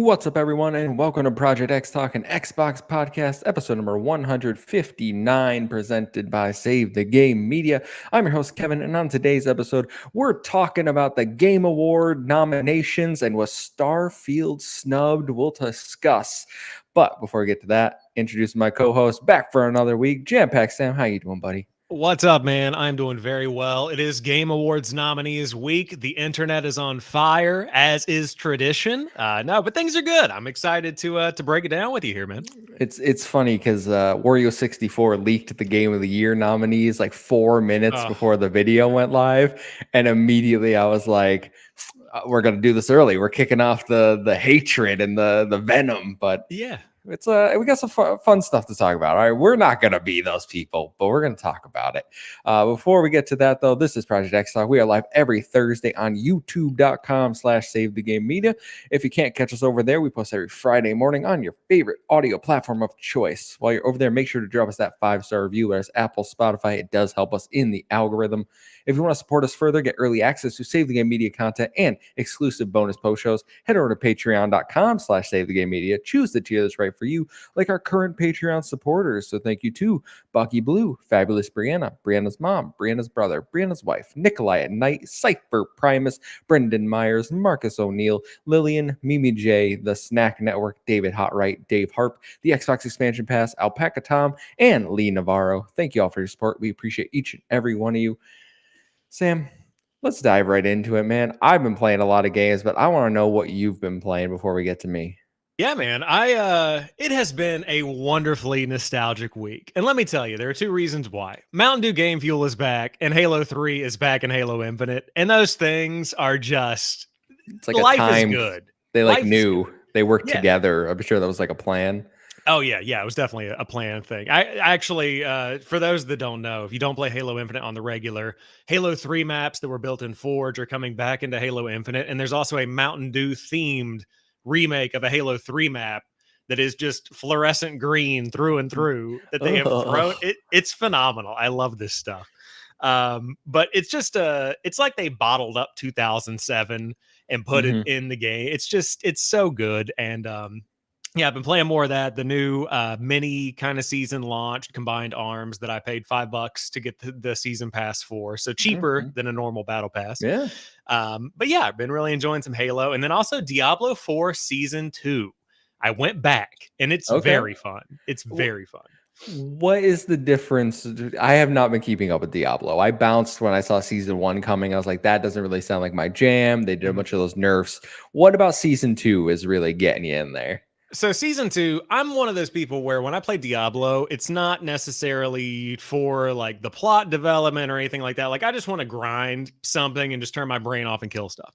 What's up, everyone, and welcome to Project XTalk, an Xbox podcast, episode number 159, presented by Save the Game Media. I'm your host, Kevin, and on today's episode, we're talking about the Game Award nominations and was Starfield snubbed. We'll discuss. But before we get to that, introduce my co-host back for another week, JamPackSam. How you doing, buddy? What's up, man? I'm doing very well. It is Game Awards nominees week. The internet is on fire, as is tradition. But things are good. I'm excited to break it down with you here, man. It's funny because Wario64 leaked the Game of the Year nominees like 4 minutes before the video went live, and immediately I was like, "We're gonna do this early. We're kicking off the hatred and the venom." But yeah. It's we got some fun stuff to talk about. All right, we're not gonna be those people, but we're gonna talk about it. Before we get to that, though, this is Project XTalk. We are live every Thursday on YouTube.com/SaveTheGameMedia. If you can't catch us over there, we post every Friday morning on your favorite audio platform of choice. While you're over there, make sure to drop us that 5-star review. Whereas Apple, Spotify, it does help us in the algorithm. If you want to support us further, get early access to Save the Game Media content and exclusive bonus post shows, head over to patreon.com/SaveTheGameMedia. Choose the tier that's right for you, like our current Patreon supporters. So thank you to Bucky Blue, Fabulous Brianna, Brianna's mom, Brianna's brother, Brianna's wife, Nikolai at Night, Cypher Primus, Brendan Myers, Marcus O'Neill, Lillian, Mimi J, The Snack Network, David Hotright, Dave Harp, the Xbox Expansion Pass, Alpaca Tom, and Lee Navarro. Thank you all for your support. We appreciate each and every one of you. Sam, let's dive right into it, man. I've been playing a lot of games, but I want to know what you've been playing before we get to me. Yeah, man. It has been a wonderfully nostalgic week. And let me tell you, there are two reasons why. Mountain Dew Game Fuel is back, and Halo 3 is back in Halo Infinite. And those things are just, it's like life a time is good. They knew they worked together. I'm sure that was like a plan. Oh, yeah. It was definitely a planned thing. I actually, for those that don't know, if you don't play Halo Infinite on the regular, Halo 3 maps that were built in Forge are coming back into Halo Infinite. And there's also a Mountain Dew themed remake of a Halo 3 map that is just fluorescent green through and through that they have thrown. It's phenomenal. I love this stuff. But it's just it's like they bottled up 2007 and put it in the game. It's so good. And I've been playing more of that. The new mini kind of season launched, Combined Arms, that I paid $5 to get the season pass for. So cheaper than a normal battle pass. Yeah. But yeah, I've been really enjoying some Halo. And then also Diablo 4 Season 2. I went back, and it's very fun. It's very fun. What is the difference? I have not been keeping up with Diablo. I bounced when I saw Season 1 coming. I was like, that doesn't really sound like my jam. They did a bunch of those nerfs. What about Season 2 is really getting you in there? So Season 2, I'm one of those people where when I play Diablo, it's not necessarily for like the plot development or anything like that. Like I just want to grind something and just turn my brain off and kill stuff.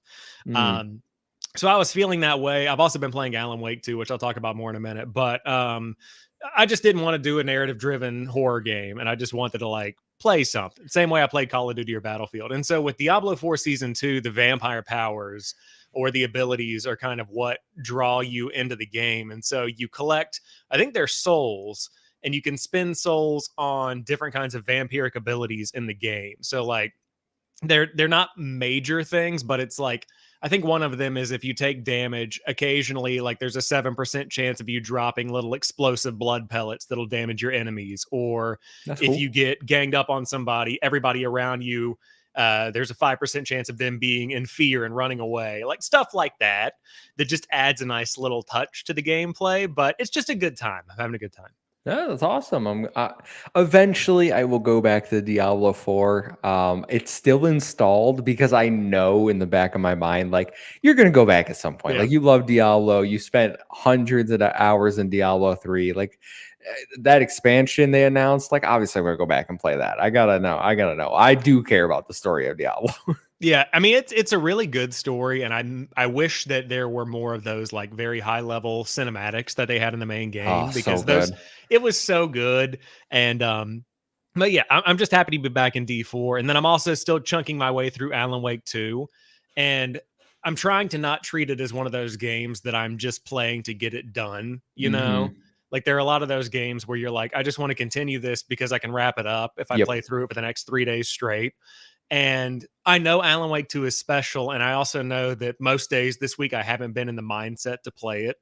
So I was feeling that way. I've also been playing Alan Wake 2, which I'll talk about more in a minute. But I just didn't want to do a narrative-driven horror game, and I just wanted to like play something. Same way I played Call of Duty or Battlefield. And so with Diablo 4 Season 2, the vampire powers or the abilities are kind of what draw you into the game. And so you collect, I think they're souls, and you can spend souls on different kinds of vampiric abilities in the game. So like they're not major things, but it's like, I think one of them is if you take damage occasionally, like there's a 7% chance of you dropping little explosive blood pellets that'll damage your enemies. Or if you get ganged up on somebody, everybody around you, there's a 5% chance of them being in fear and running away, like stuff like that just adds a nice little touch to the gameplay. But it's just a good time. I'm having a good time. Yeah, that's awesome. Eventually I will go back to Diablo 4. It's still installed because I know in the back of my mind, like, you're going to go back at some point. Like, you love Diablo. You spent hundreds of hours in Diablo 3. Like, that expansion they announced, like, obviously I'm going to go back and play that. I gotta know. I do care about the story of Diablo. Yeah, I mean it's a really good story, and I wish that there were more of those like very high level cinematics that they had in the main game, because it was so good. And but yeah, I'm just happy to be back in D4, and then I'm also still chunking my way through Alan Wake 2, and I'm trying to not treat it as one of those games that I'm just playing to get it done, you know? Like there are a lot of those games where you're like, I just want to continue this because I can wrap it up if I play through it for the next 3 days straight. And I know Alan Wake 2 is special, and I also know that most days this week I haven't been in the mindset to play it.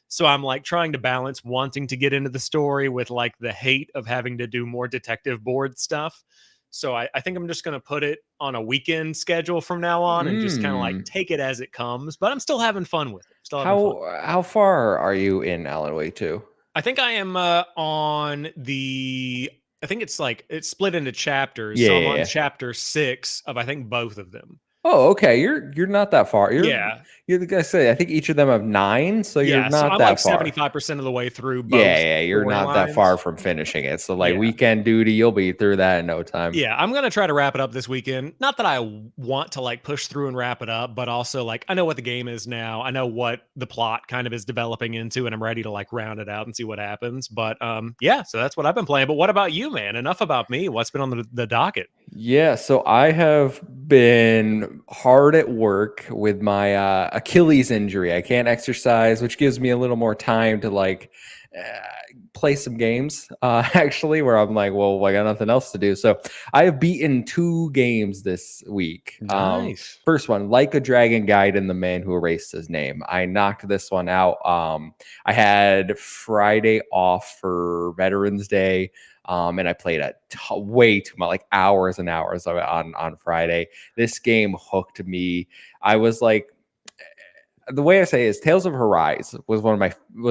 So I'm like trying to balance wanting to get into the story with like the hate of having to do more detective board stuff. So I think I'm just going to put it on a weekend schedule from now on and just kind of like Mm. take it as it comes. But I'm still having fun with it. Still having fun. How far are you in Alan Wake 2? I think I am on the. I think it's like it's split into chapters. Yeah, So I'm yeah, on yeah. chapter 6 of I think both of them. Oh, okay. You're not that far. Yeah. You're the guy say I think each of them have 9, so you're Yeah. So not I'm like that far. 75% of the way through Yeah, both yeah, you're not that far storylines. from finishing it. So like Yeah. weekend duty, you'll be through that in no time. Yeah, I'm gonna try to wrap it up this weekend. Not that I want to like push through and wrap it up, but also like I know what the game is now. I know what the plot kind of is developing into, and I'm ready to like round it out and see what happens. But yeah, so that's what I've been playing. But what about you, man? Enough about me. What's been on the docket? Yeah, so I have been hard at work with my Achilles injury. I can't exercise, which gives me a little more time to like uh, play some games. Actually, where I'm like, well, I got nothing else to do. So I have beaten 2 games this week. Nice. First one, like a Dragon Gaiden, the man who erased his name. I knocked this one out. I had Friday off for Veterans Day. And I played way too much, like hours and hours of it on Friday. This game hooked me. I was like, the way I say is Tales of Arise was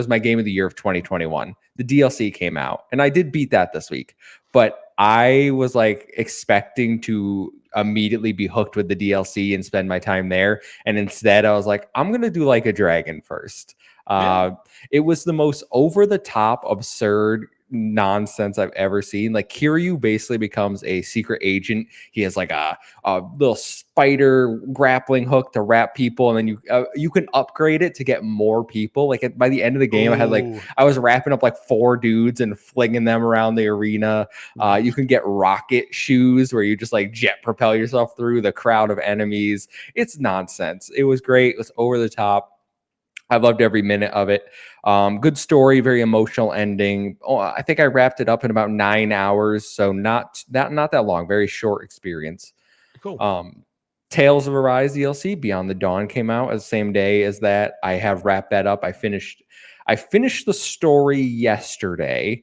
my game of the year of 2021. The DLC came out, and I did beat that this week, but I was like expecting to immediately be hooked with the DLC and spend my time there, and instead I was like, I'm gonna do like a dragon first. Yeah. It was the most over the top, absurd nonsense I've ever seen. Like Kiryu basically becomes a secret agent. He has like a little spider grappling hook to wrap people, and then you can upgrade it to get more people. Like by the end of the game, Ooh. I was wrapping up like 4 dudes and flinging them around the arena. You can get rocket shoes where you just like jet propel yourself through the crowd of enemies. It's nonsense. It was great. It was over the top. I loved every minute of it. Good story, very emotional ending. Oh, I think I wrapped it up in about 9 hours, so not that long. Very short experience. Cool. Tales of Arise DLC Beyond the Dawn came out as the same day as that. I have wrapped that up. I finished the story yesterday,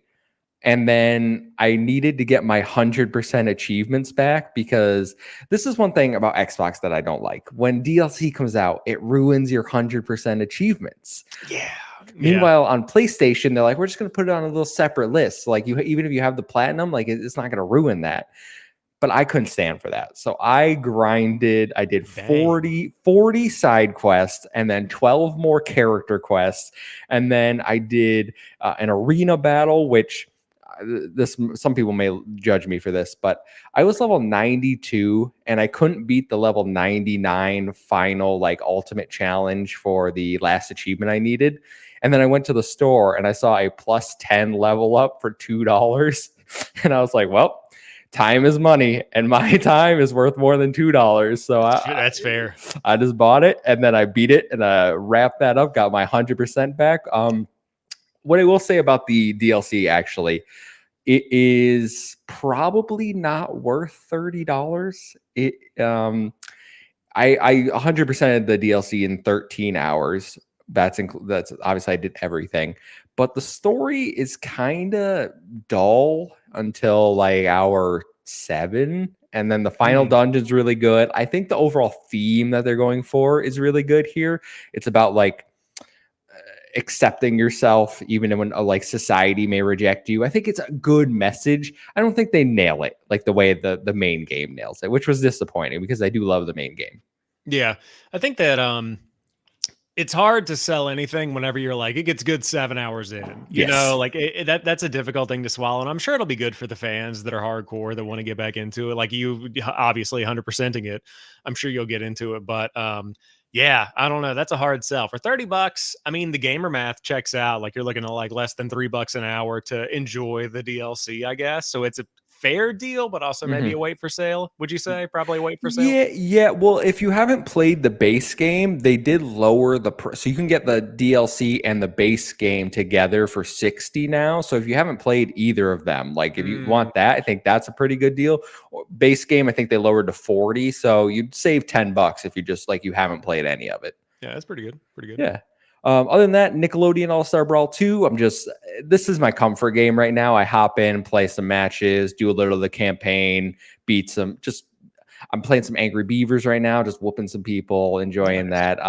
and then I needed to get my 100% achievements back because this is one thing about Xbox that I don't like. When DLC comes out, it ruins your 100% achievements. Yeah. Meanwhile, on PlayStation, they're like, we're just going to put it on a little separate list. Like even if you have the platinum, like it's not going to ruin that. But I couldn't stand for that. So I grinded. I did 40 side quests and then 12 more character quests. And then I did an arena battle, which some people may judge me for this, but I was level 92 and I couldn't beat the level 99 final like ultimate challenge for the last achievement I needed. And then I went to the store and I saw a plus 10 level up for $2. And I was like, well, time is money and my time is worth more than $2. So that's fair. I just bought it and then I beat it and I wrapped that up, got my 100% back. What I will say about the DLC, actually, it is probably not worth $30. I 100% of the DLC in 13 hours. That's obviously I did everything, but the story is kind of dull until like hour 7. And then the final dungeon's really good. I think the overall theme that they're going for is really good here. It's about like accepting yourself even when like society may reject you. I think it's a good message. I don't think they nail it like the way the main game nails it, which was disappointing because I do love the main game. Yeah. I think that it's hard to sell anything whenever you're like it gets good 7 hours in. You know, like that's a difficult thing to swallow, and I'm sure it'll be good for the fans that are hardcore that want to get back into it. Like you, obviously 100%ing it. I'm sure you'll get into it, but yeah, I don't know. That's a hard sell for $30. I mean, the gamer math checks out. Like you're looking at like less than $3 an hour to enjoy the DLC, I guess. So it's a fair deal, but also maybe a wait for sale. Would you say probably a wait for sale? Yeah. Well, if you haven't played the base game, they did lower the so you can get the DLC and the base game together for 60 now. So if you haven't played either of them, like if you want that, I think that's a pretty good deal. Base game, I think they lowered to 40, so you'd save $10 if you just like you haven't played any of it. Yeah, that's pretty good. Pretty good. Yeah. Other than that, Nickelodeon All-Star Brawl 2, this is my comfort game right now. I hop in, play some matches, do a little of the campaign, beat some, I'm playing some Angry Beavers right now, just whooping some people, enjoying that.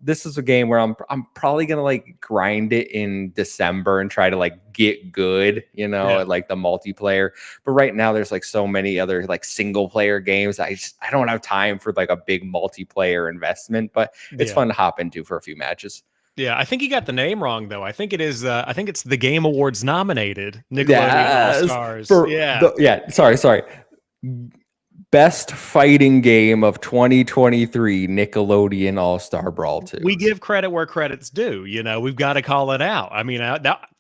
This is a game where I'm probably going to like grind it in December and try to like get good, at like the multiplayer. But right now there's like so many other like single player games. I don't have time for like a big multiplayer investment, but it's fun to hop into for a few matches. Yeah, I think you got the name wrong though. I think it is. I think it's the Game Awards nominated Nickelodeon All Stars. Sorry. Best fighting game of 2023, Nickelodeon All-Star Brawl 2. We give credit where credit's due. We've got to call it out. I mean,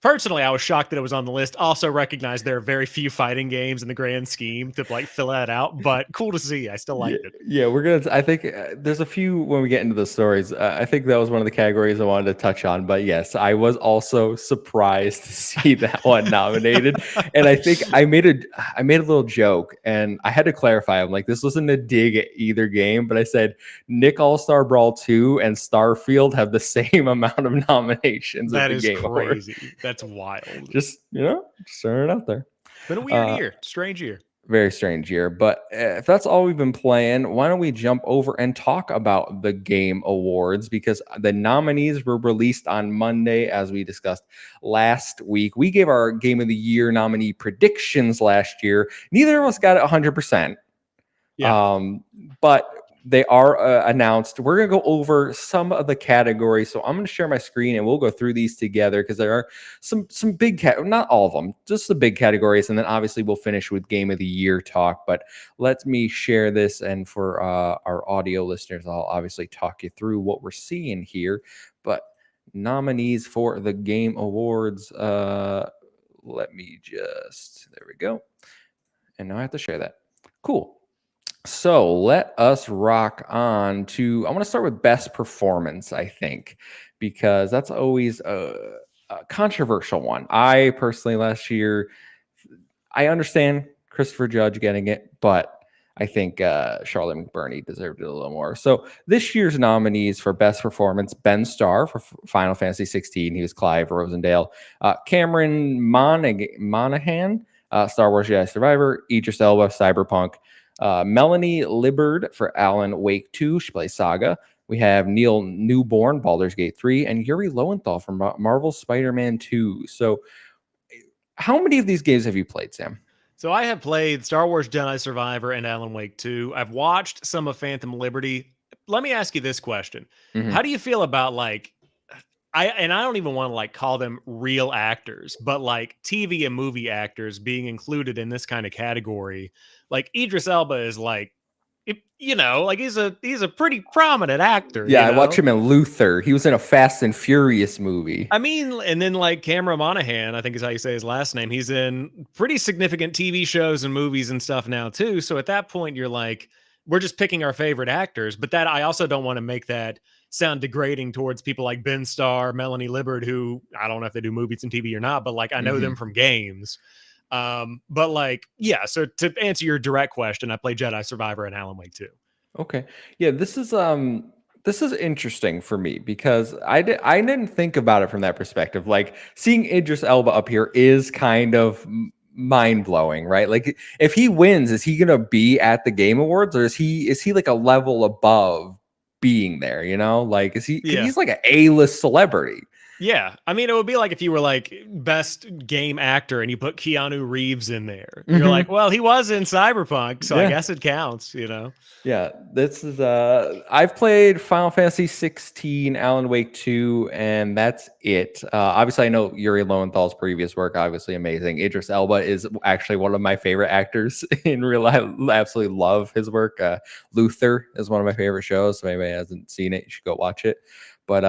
personally, I was shocked that it was on the list. Also recognize there are very few fighting games in the grand scheme to like fill that out, but cool to see. I still liked it. Yeah, I think there's a few when we get into the stories. I think that was one of the categories I wanted to touch on, but yes, I was also surprised to see that one nominated. And I think I made a little joke and I had to clarify. I'm like, this wasn't a dig at either game, but I said Nick All-Star Brawl 2 and Starfield have the same amount of nominations. That is Game crazy. Awards. That's wild. Just throwing it out there. Been a weird year. Strange year. Very strange year. But if that's all we've been playing, why don't we jump over and talk about the Game Awards? Because the nominees were released on Monday, as we discussed last week. We gave our Game of the Year nominee predictions last year. Neither of us got it 100%. Yeah. But they are announced. We're going to go over some of the categories. So I'm going to share my screen and we'll go through these together because there are some big, not all of them, just the big categories. And then obviously we'll finish with Game of the Year talk. But let me share this. And for our audio listeners, I'll obviously talk you through what we're seeing here. But nominees for the Game Awards. Let me there we go. And now I have to share that. Cool. So let us rock on to, I want to start with best performance, I think, because that's always a controversial one. I personally last year, I understand Christopher Judge getting it, but I think Charlotte McBurney deserved it a little more. So this year's nominees for best performance, Ben Starr for Final Fantasy 16. He was Clive Rosendale. Cameron Monaghan, Star Wars Jedi Survivor. Idris Elba, Cyberpunk. Melanie Liburd for Alan Wake 2. She plays Saga. We have Neil Newborn, Baldur's Gate 3, and Yuri Lowenthal from Marvel's Spider-Man 2. So how many of these games have you played, Sam? So I have played Star Wars Jedi Survivor and Alan Wake 2. I've watched some of Phantom Liberty. Let me ask you this question. How do you feel about like, I don't even want to like call them real actors, but like TV and movie actors being included in this kind of category? Like Idris Elba is like, like he's a pretty prominent actor. Yeah, I watched him in Luther. He was in a Fast and Furious movie. I mean, and then like Cameron Monaghan, I think is how you say his last name. He's in pretty significant TV shows and movies and stuff now too. So at that point, you're like, we're just picking our favorite actors. But that I also don't want to make that sound degrading towards people like Ben Starr, Melanie Liburd, who I don't know if they do movies and TV or not, but like I know them from games. But like, yeah, so to answer your direct question, I play Jedi Survivor and Alan Wake 2. Okay. Yeah, this is interesting for me because I didn't think about it from that perspective. Like seeing Idris Elba up here is kind of mind-blowing, right? Like if he wins, is he gonna be at the Game Awards or is he like a level above being there, Like is he he's like an A-list celebrity. Yeah, I mean, it would be like if you were like best game actor and you put Keanu Reeves in there. You're like, well, he was in Cyberpunk, so I guess it counts, Yeah, this is I've played Final Fantasy 16, Alan Wake 2, and that's it. Obviously, I know Yuri Lowenthal's previous work, obviously amazing. Idris Elba is actually one of my favorite actors in real life. I absolutely love his work. Luther is one of my favorite shows. So if anybody hasn't seen it, you should go watch it. But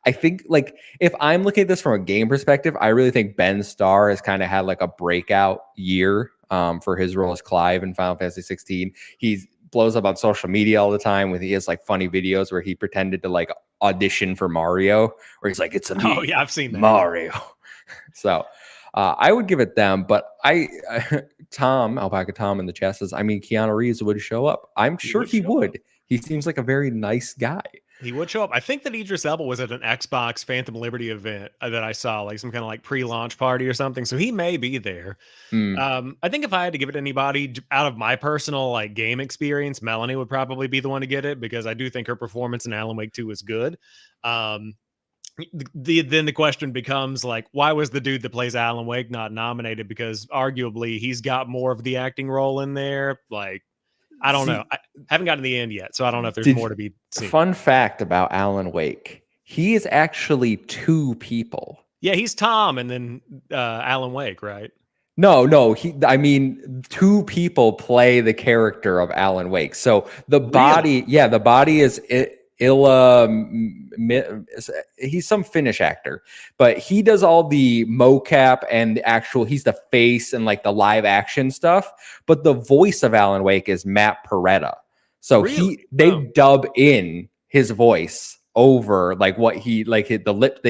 I think like if I'm looking at this from a game perspective, I really think Ben Starr has kind of had like a breakout year for his role as Clive in Final Fantasy 16. He blows up on social media all the time with he has like funny videos where he pretended to like audition for Mario, where he's like, "It's a me, Oh yeah, I've seen that. Mario." So I would give it them, but Tom, Alpaca Tom in the chat says, I mean, Keanu Reeves would show up. I'm sure he would. He seems like a very nice guy. He would show up. I think that Idris Elba was at an Xbox Phantom Liberty event that I saw, like some kind of like pre-launch party or something. So he may be there. I think if I had to give it to anybody out of my personal like game experience, Melanie would probably be the one to get it because I do think her performance in Alan Wake 2 is good. Then the question becomes like, why was the dude that plays Alan Wake not nominated? Because arguably he's got more of the acting role in there. Like, I don't know. I haven't gotten to the end yet, so I don't know if there's more to be seen. Fun fact about Alan Wake: he is actually two people. Yeah, he's Tom, and then Alan Wake, right? No. I mean, two people play the character of Alan Wake. So the body, the body is he's some Finnish actor, but he does all the mocap and the actual, he's the face and like the live action stuff. But the voice of Alan Wake is Matt Peretta. So they dub in his voice over like what they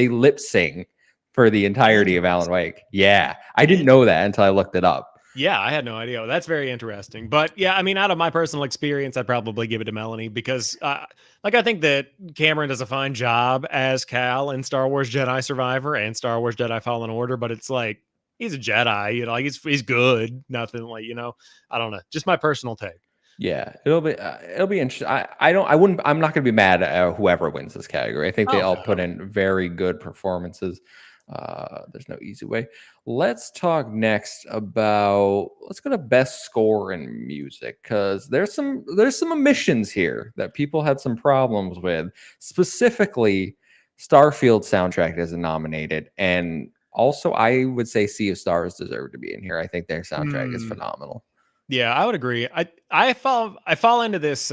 lip sing for the entirety of Alan Wake. Yeah. I didn't know that until I looked it up. Yeah, I had no idea. That's very interesting. But yeah, I mean, out of my personal experience, I'd probably give it to Melanie because I think that Cameron does a fine job as Cal in Star Wars Jedi Survivor and Star Wars Jedi Fallen Order, but it's like he's a Jedi, like he's good. Nothing like, I don't know. Just my personal take. Yeah, it'll be interesting. I'm not going to be mad at whoever wins this category. I think they all put in very good performances. There's no easy way. Let's talk next about, let's go to best score in music, because there's some omissions here that people had some problems with. Specifically, Starfield soundtrack isn't nominated, and also I would say Sea of Stars deserve to be in here. I think their soundtrack is phenomenal. Yeah, I would agree. I fall into this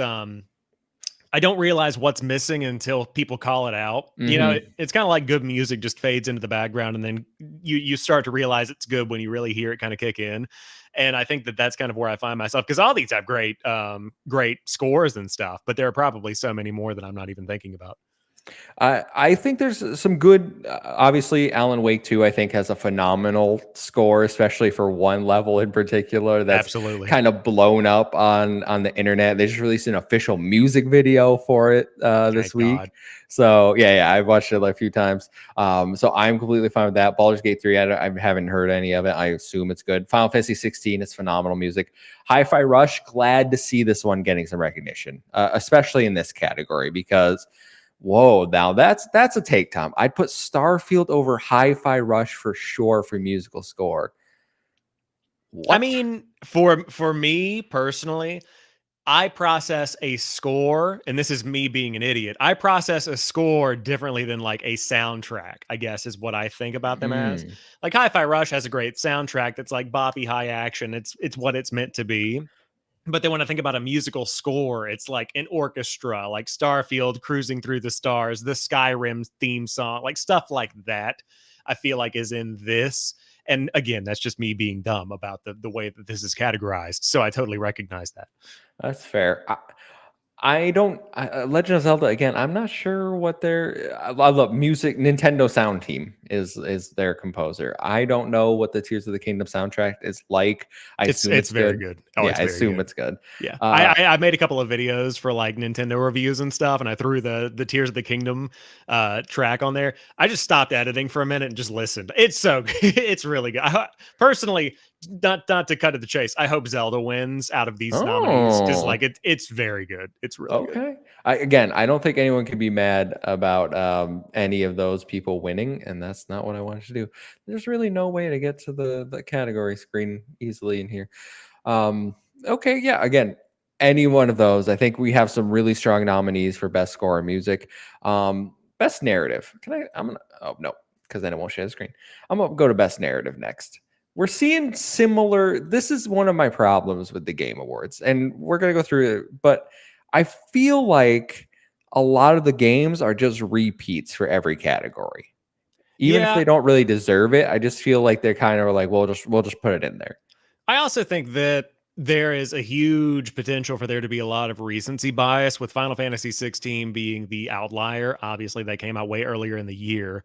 I don't realize what's missing until people call it out. It's kind of like good music just fades into the background, and then you start to realize it's good when you really hear it kind of kick in. And I think that that's kind of where I find myself, because all these have great scores and stuff, but there are probably so many more that I'm not even thinking about. I think there's some good, obviously Alan Wake 2 I think has a phenomenal score, especially for one level in particular that's absolutely kind of blown up on the internet. They just released an official music video for it this week. God. So yeah, I've watched it like a few times. So I'm completely fine with that. Baldur's Gate 3, I haven't heard any of it. I assume it's good. Final Fantasy 16 is phenomenal music. Hi-Fi Rush, glad to see this one getting some recognition, especially in this category, because whoa, now that's a take, Tom. I'd put Starfield over Hi-Fi Rush for sure for musical score. What? I mean, for me personally, I process a score, and this is me being an idiot. I process a score differently than like a soundtrack, I guess is what I think about them as. Like Hi-Fi Rush has a great soundtrack that's like boppy high action. It's what it's meant to be. But then when I think about a musical score, it's like an orchestra, like Starfield, Cruising Through the Stars, the Skyrim theme song, like stuff like that, I feel like is in this. And again, that's just me being dumb about the way that this is categorized. So I totally recognize that. That's fair. I don't Legend of Zelda again. I'm not sure what their I love music. Nintendo Sound Team is their composer. I don't know what the Tears of the Kingdom soundtrack is like. I assume it's very good. Oh, yeah, I assume it's good. Yeah, I made a couple of videos for like Nintendo reviews and stuff, and I threw the Tears of the Kingdom track on there. I just stopped editing for a minute and just listened. It's so it's really good. Personally, not to cut to the chase, I hope Zelda wins out of these nominees, because like it's very good. It's really good. I don't think anyone can be mad about any of those people winning, and that's not what I wanted to do. There's really no way to get to the category screen easily in here. Again, any one of those. I think we have some really strong nominees for best score in music. Best narrative. Because then it won't share the screen. I'm gonna go to best narrative next. We're seeing similar. This is one of my problems with the Game Awards, and we're going to go through it, but I feel like a lot of the games are just repeats for every category. Even if they don't really deserve it, I just feel like they're kind of like, we'll just put it in there. I also think that there is a huge potential for there to be a lot of recency bias with Final Fantasy 16 being the outlier. Obviously, they came out way earlier in the year.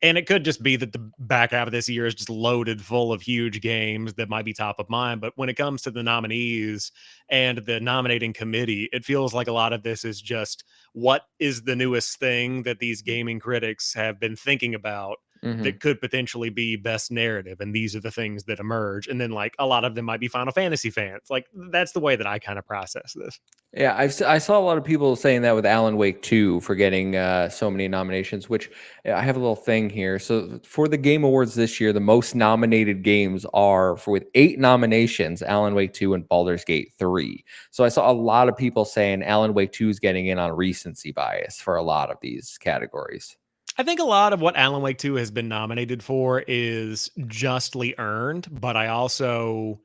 And it could just be that the back half of this year is just loaded full of huge games that might be top of mind. But when it comes to the nominees and the nominating committee, it feels like a lot of this is just what is the newest thing that these gaming critics have been thinking about Hmm. that could potentially be best narrative. And these are the things that emerge. And then, like, a lot of them might be Final Fantasy fans. Like, that's the way that I kind of process this. Yeah, I saw a lot of people saying that with Alan Wake 2 for getting so many nominations, which I have a little thing here. So for the Game Awards this year, the most nominated games are for with 8 nominations, Alan Wake 2 and Baldur's Gate 3. So I saw a lot of people saying Alan Wake 2 is getting in on recency bias for a lot of these categories. I think a lot of what Alan Wake 2 has been nominated for is justly earned, but I also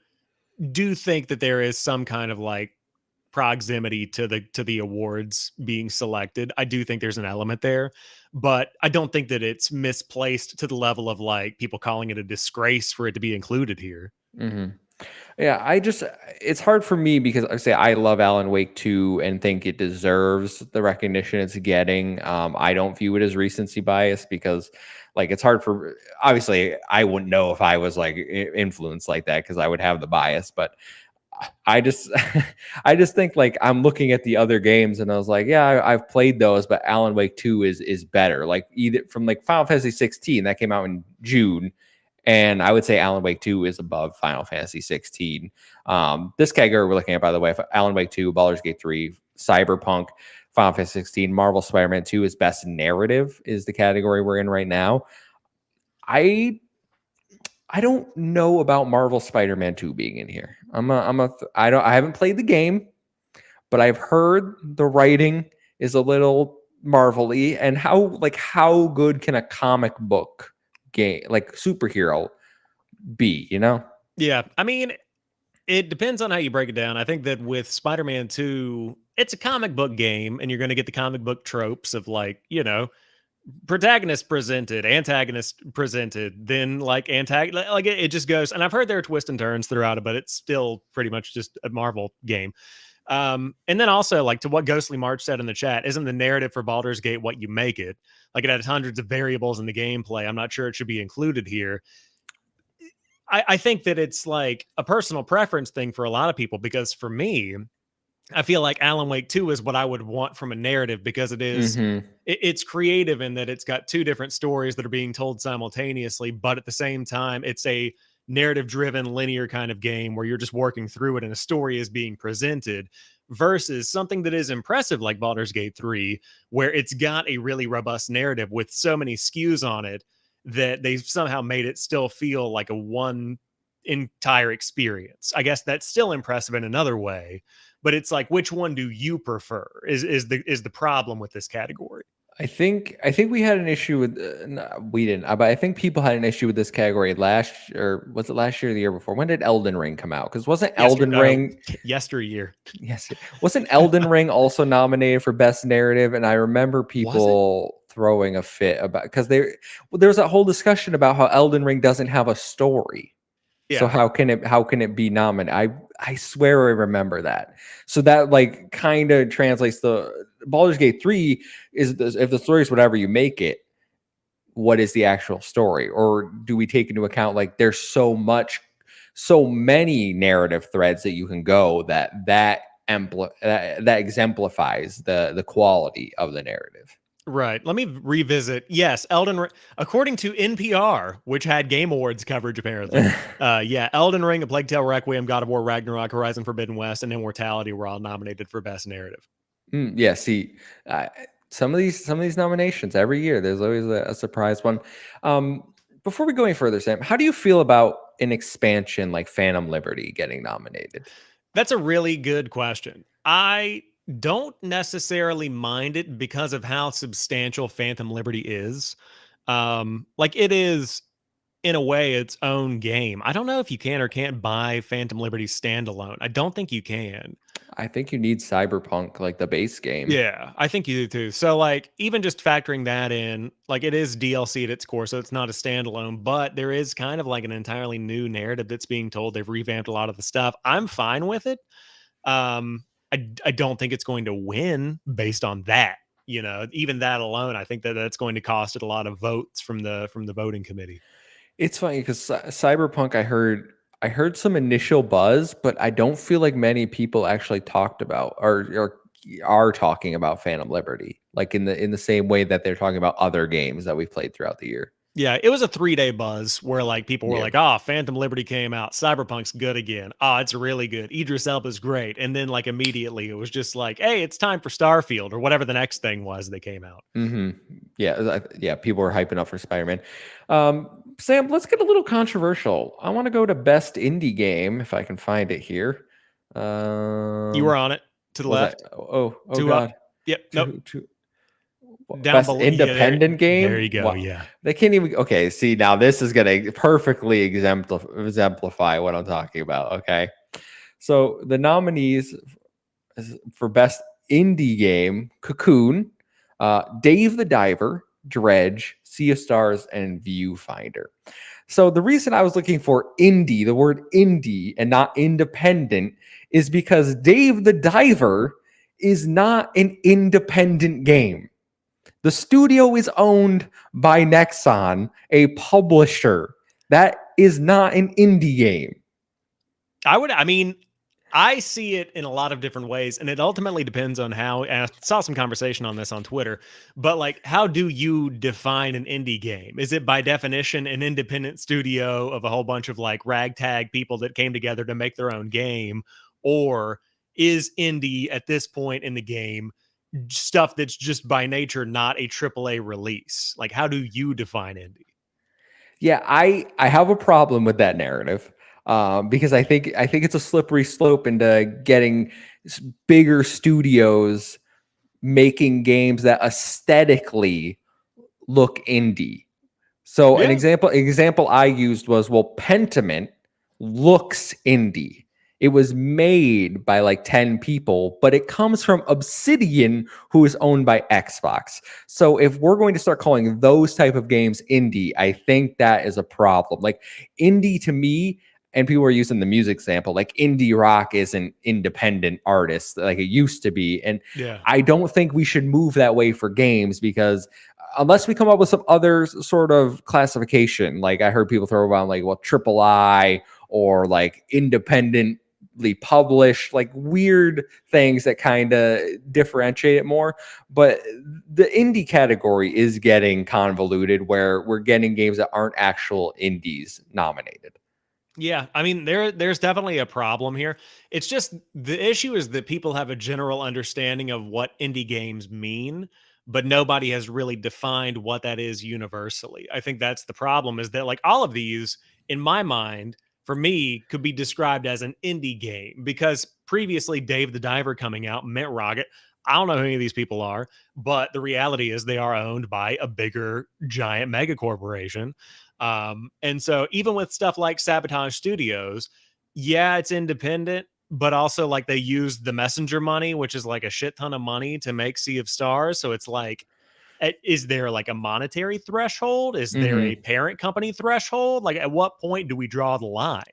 do think that there is some kind of like proximity to the awards being selected. I do think there's an element there, but I don't think that it's misplaced to the level of like people calling it a disgrace for it to be included here. Hmm. Yeah, it's hard for me because I say I love Alan Wake 2 and think it deserves the recognition it's getting. I don't view it as recency bias because like it's hard for obviously I wouldn't know if I was like influenced like that because I would have the bias, but I just I just think like I'm looking at the other games and I was like, yeah, I've played those, but Alan Wake 2 is better. Like either from like Final Fantasy 16 that came out in June, and I would say Alan Wake 2 is above Final Fantasy 16. This category we're looking at, by the way, Alan Wake 2, Baldur's Gate 3, Cyberpunk, Final Fantasy 16, Marvel Spider-Man 2 is best narrative is the category we're in right now. I I don't know about Marvel Spider-Man 2 being in here. I haven't played the game, but I've heard the writing is a little Marvel-y. And how good can a comic book game like superhero be, you know? Yeah, I mean, it depends on how you break it down. I think that with Spider-Man 2, it's a comic book game and you're going to get the comic book tropes of like, protagonist presented, antagonist presented, then like like it just goes. And I've heard there are twists and turns throughout it, but it's still pretty much just a Marvel game. And then also like to what Ghostly March said in the chat, isn't the narrative for Baldur's Gate what you make it? Like it had hundreds of variables in the gameplay. I'm not sure it should be included here. I think that it's like a personal preference thing for a lot of people because for me, I feel like Alan Wake 2 is what I would want from a narrative because Hmm. it's creative in that it's got two different stories that are being told simultaneously, but at the same time, it's a narrative driven linear kind of game where you're just working through it and a story is being presented versus something that is impressive like Baldur's Gate 3, where it's got a really robust narrative with so many skews on it that they've somehow made it still feel like a one entire experience. I guess that's still impressive in another way, but it's like which one do you prefer is the problem with this category. I think we had an issue with no, we didn't, but I think people had an issue with this category last or was it last year or the year before? When did Elden Ring come out? Because wasn't Elden Ring Yesteryear. yes, wasn't Elden Ring also nominated for best narrative? And I remember Was it? people throwing a fit about because there was a whole discussion about how Elden Ring doesn't have a story. So Yeah. how can it be nominated? I swear I remember that. So that like kind of translates the Baldur's Gate 3 if the story is whatever you make it, what is the actual story? Or do we take into account like there's so many narrative threads that you can go that exemplifies the quality of the narrative. Right. Let me revisit. Yes, according to NPR, which had Game Awards coverage apparently. Yeah, Elden Ring, A Plague Tale Requiem, God of War Ragnarok, Horizon Forbidden West, and Immortality were all nominated for best narrative. Yeah, see, uh, some of these nominations every year, there's always a surprise one. Before we go any further, Sam, how do you feel about an expansion like Phantom Liberty getting nominated? That's a really good question. I don't necessarily mind it because of how substantial Phantom Liberty is. Like it is in a way its own game. I don't know if you can or can't buy Phantom Liberty standalone. I don't think you can. I think you need Cyberpunk, like the base game. Yeah, I think you do too. So, like, even just factoring that in, like, it is DLC at its core, so it's not a standalone, but there is kind of like an entirely new narrative that's being told. They've revamped a lot of the stuff. I'm fine with it. I don't think it's going to win based on that. You know, even that alone, I think that that's going to cost it a lot of votes from the voting committee. It's funny because Cyberpunk, I heard some initial buzz, but I don't feel like many people actually talked about or are talking about Phantom Liberty, like in the same way that they're talking about other games that we've played throughout the year. Yeah, it was a 3-day buzz where like people were Yeah. like, "Oh, Phantom Liberty came out. Cyberpunk's good again. Oh, it's really good. Idris Elba's great." And then like immediately it was just like, "Hey, it's time for Starfield," or whatever the next thing was that came out. Yeah, yeah. People were hyping up for Spider-Man. Sam, let's get a little controversial. I want to go to best indie game if I can find it here. You were on it to the Was I? left, Oh two up. God. Yep, nope. Down Best below. Yeah, independent there game. you go. Wow. Yeah. They can't even. Okay, see now this is gonna perfectly exemplify what I'm talking about. Okay, so the nominees for best indie game: Cocoon, Dave the Diver, Dredge, Sea of Stars, and Viewfinder. So the reason I was looking for indie, the word indie, and not independent, is because Dave the Diver is not an independent game. The studio is owned by Nexon, a publisher. That is not an indie game. I mean, I see it in a lot of different ways, and it ultimately depends on how. And I saw some conversation on this on Twitter, but like, how do you define an indie game? Is it by definition an independent studio of a whole bunch of like ragtag people that came together to make their own game, or is indie at this point in the game stuff that's just by nature not a AAA release? Like, how do you define indie? Yeah, I have a problem with that narrative because I think it's a slippery slope into getting bigger studios making games that aesthetically look indie. So an Yeah. example I used was, well, Pentiment looks indie. It was made by like 10 people, but it comes from Obsidian, who is owned by Xbox. So if we're going to start calling those type of games indie, I think that is a problem. Like indie to me, and people are using the music sample, like indie rock is an independent artist like it used to be. And Yeah. I don't think we should move that way for games because unless we come up with some other sort of classification, like I heard people throw around like, well, triple I or like independently published, like weird things that kind of differentiate it more. But the indie category is getting convoluted where we're getting games that aren't actual indies nominated. Yeah, I mean there's definitely a problem here. It's just the issue is that people have a general understanding of what indie games mean, but nobody has really defined what that is universally. I think that's the problem is that like all of these in my mind for me could be described as an indie game because previously Dave the Diver coming out meant Rocket. I don't know who any of these people are, but the reality is they are owned by a bigger giant mega corporation. And so even with stuff like Sabotage Studios, yeah, it's independent, but also like they used the messenger money, which is like a shit ton of money to make Sea of Stars. So it's like, is there like a monetary threshold? Is there a Mm-hmm. parent company threshold? Like at what point do we draw the line?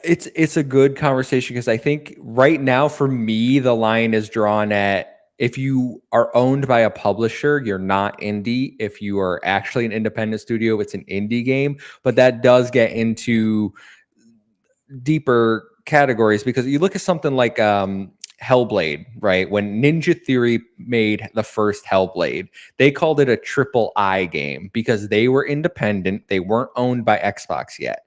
It's a good conversation because I think right now for me the line is drawn at if you are owned by a publisher, you're not indie. If you are actually an independent studio, it's an indie game. But that does get into deeper categories because you look at something like Hellblade, right? When Ninja Theory made the first Hellblade, they called it a triple I game because they were independent. They weren't owned by Xbox yet.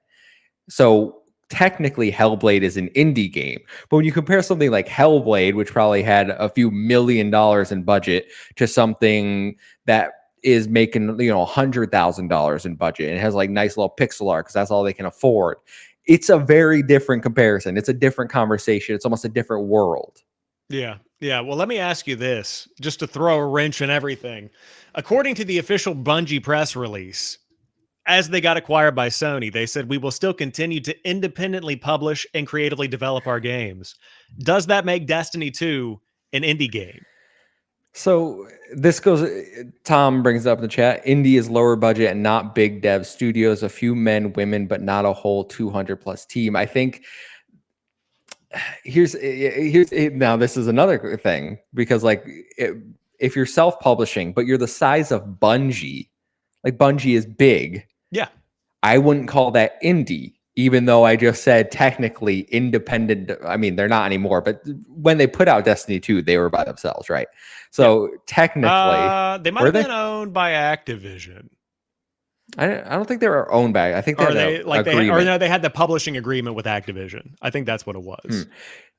So technically Hellblade is an indie game. But when you compare something like Hellblade, which probably had a few $1 million in budget, to something that is making, $100,000 in budget and it has like nice little pixel art because that's all they can afford. It's a very different comparison. It's a different conversation. It's almost a different world. Yeah. Yeah. Well, let me ask you this just to throw a wrench in everything. According to the official Bungie press release, as they got acquired by Sony, they said, we will still continue to independently publish and creatively develop our games. Does that make Destiny 2 an indie game? So this goes, Tom brings up in the chat, indie is lower budget and not big dev studios, a few men, women, but not a whole 200 plus team. I think here's now this is another thing, because like if you're self-publishing, but you're the size of Bungie, like Bungie is big. Yeah. I wouldn't call that indie, even though I just said technically independent. I mean, they're not anymore, but when they put out Destiny 2, they were by themselves, right? So technically, they might have been owned by Activision. I don't think they were owned by. I think they had they had the publishing agreement with Activision. I think that's what it was.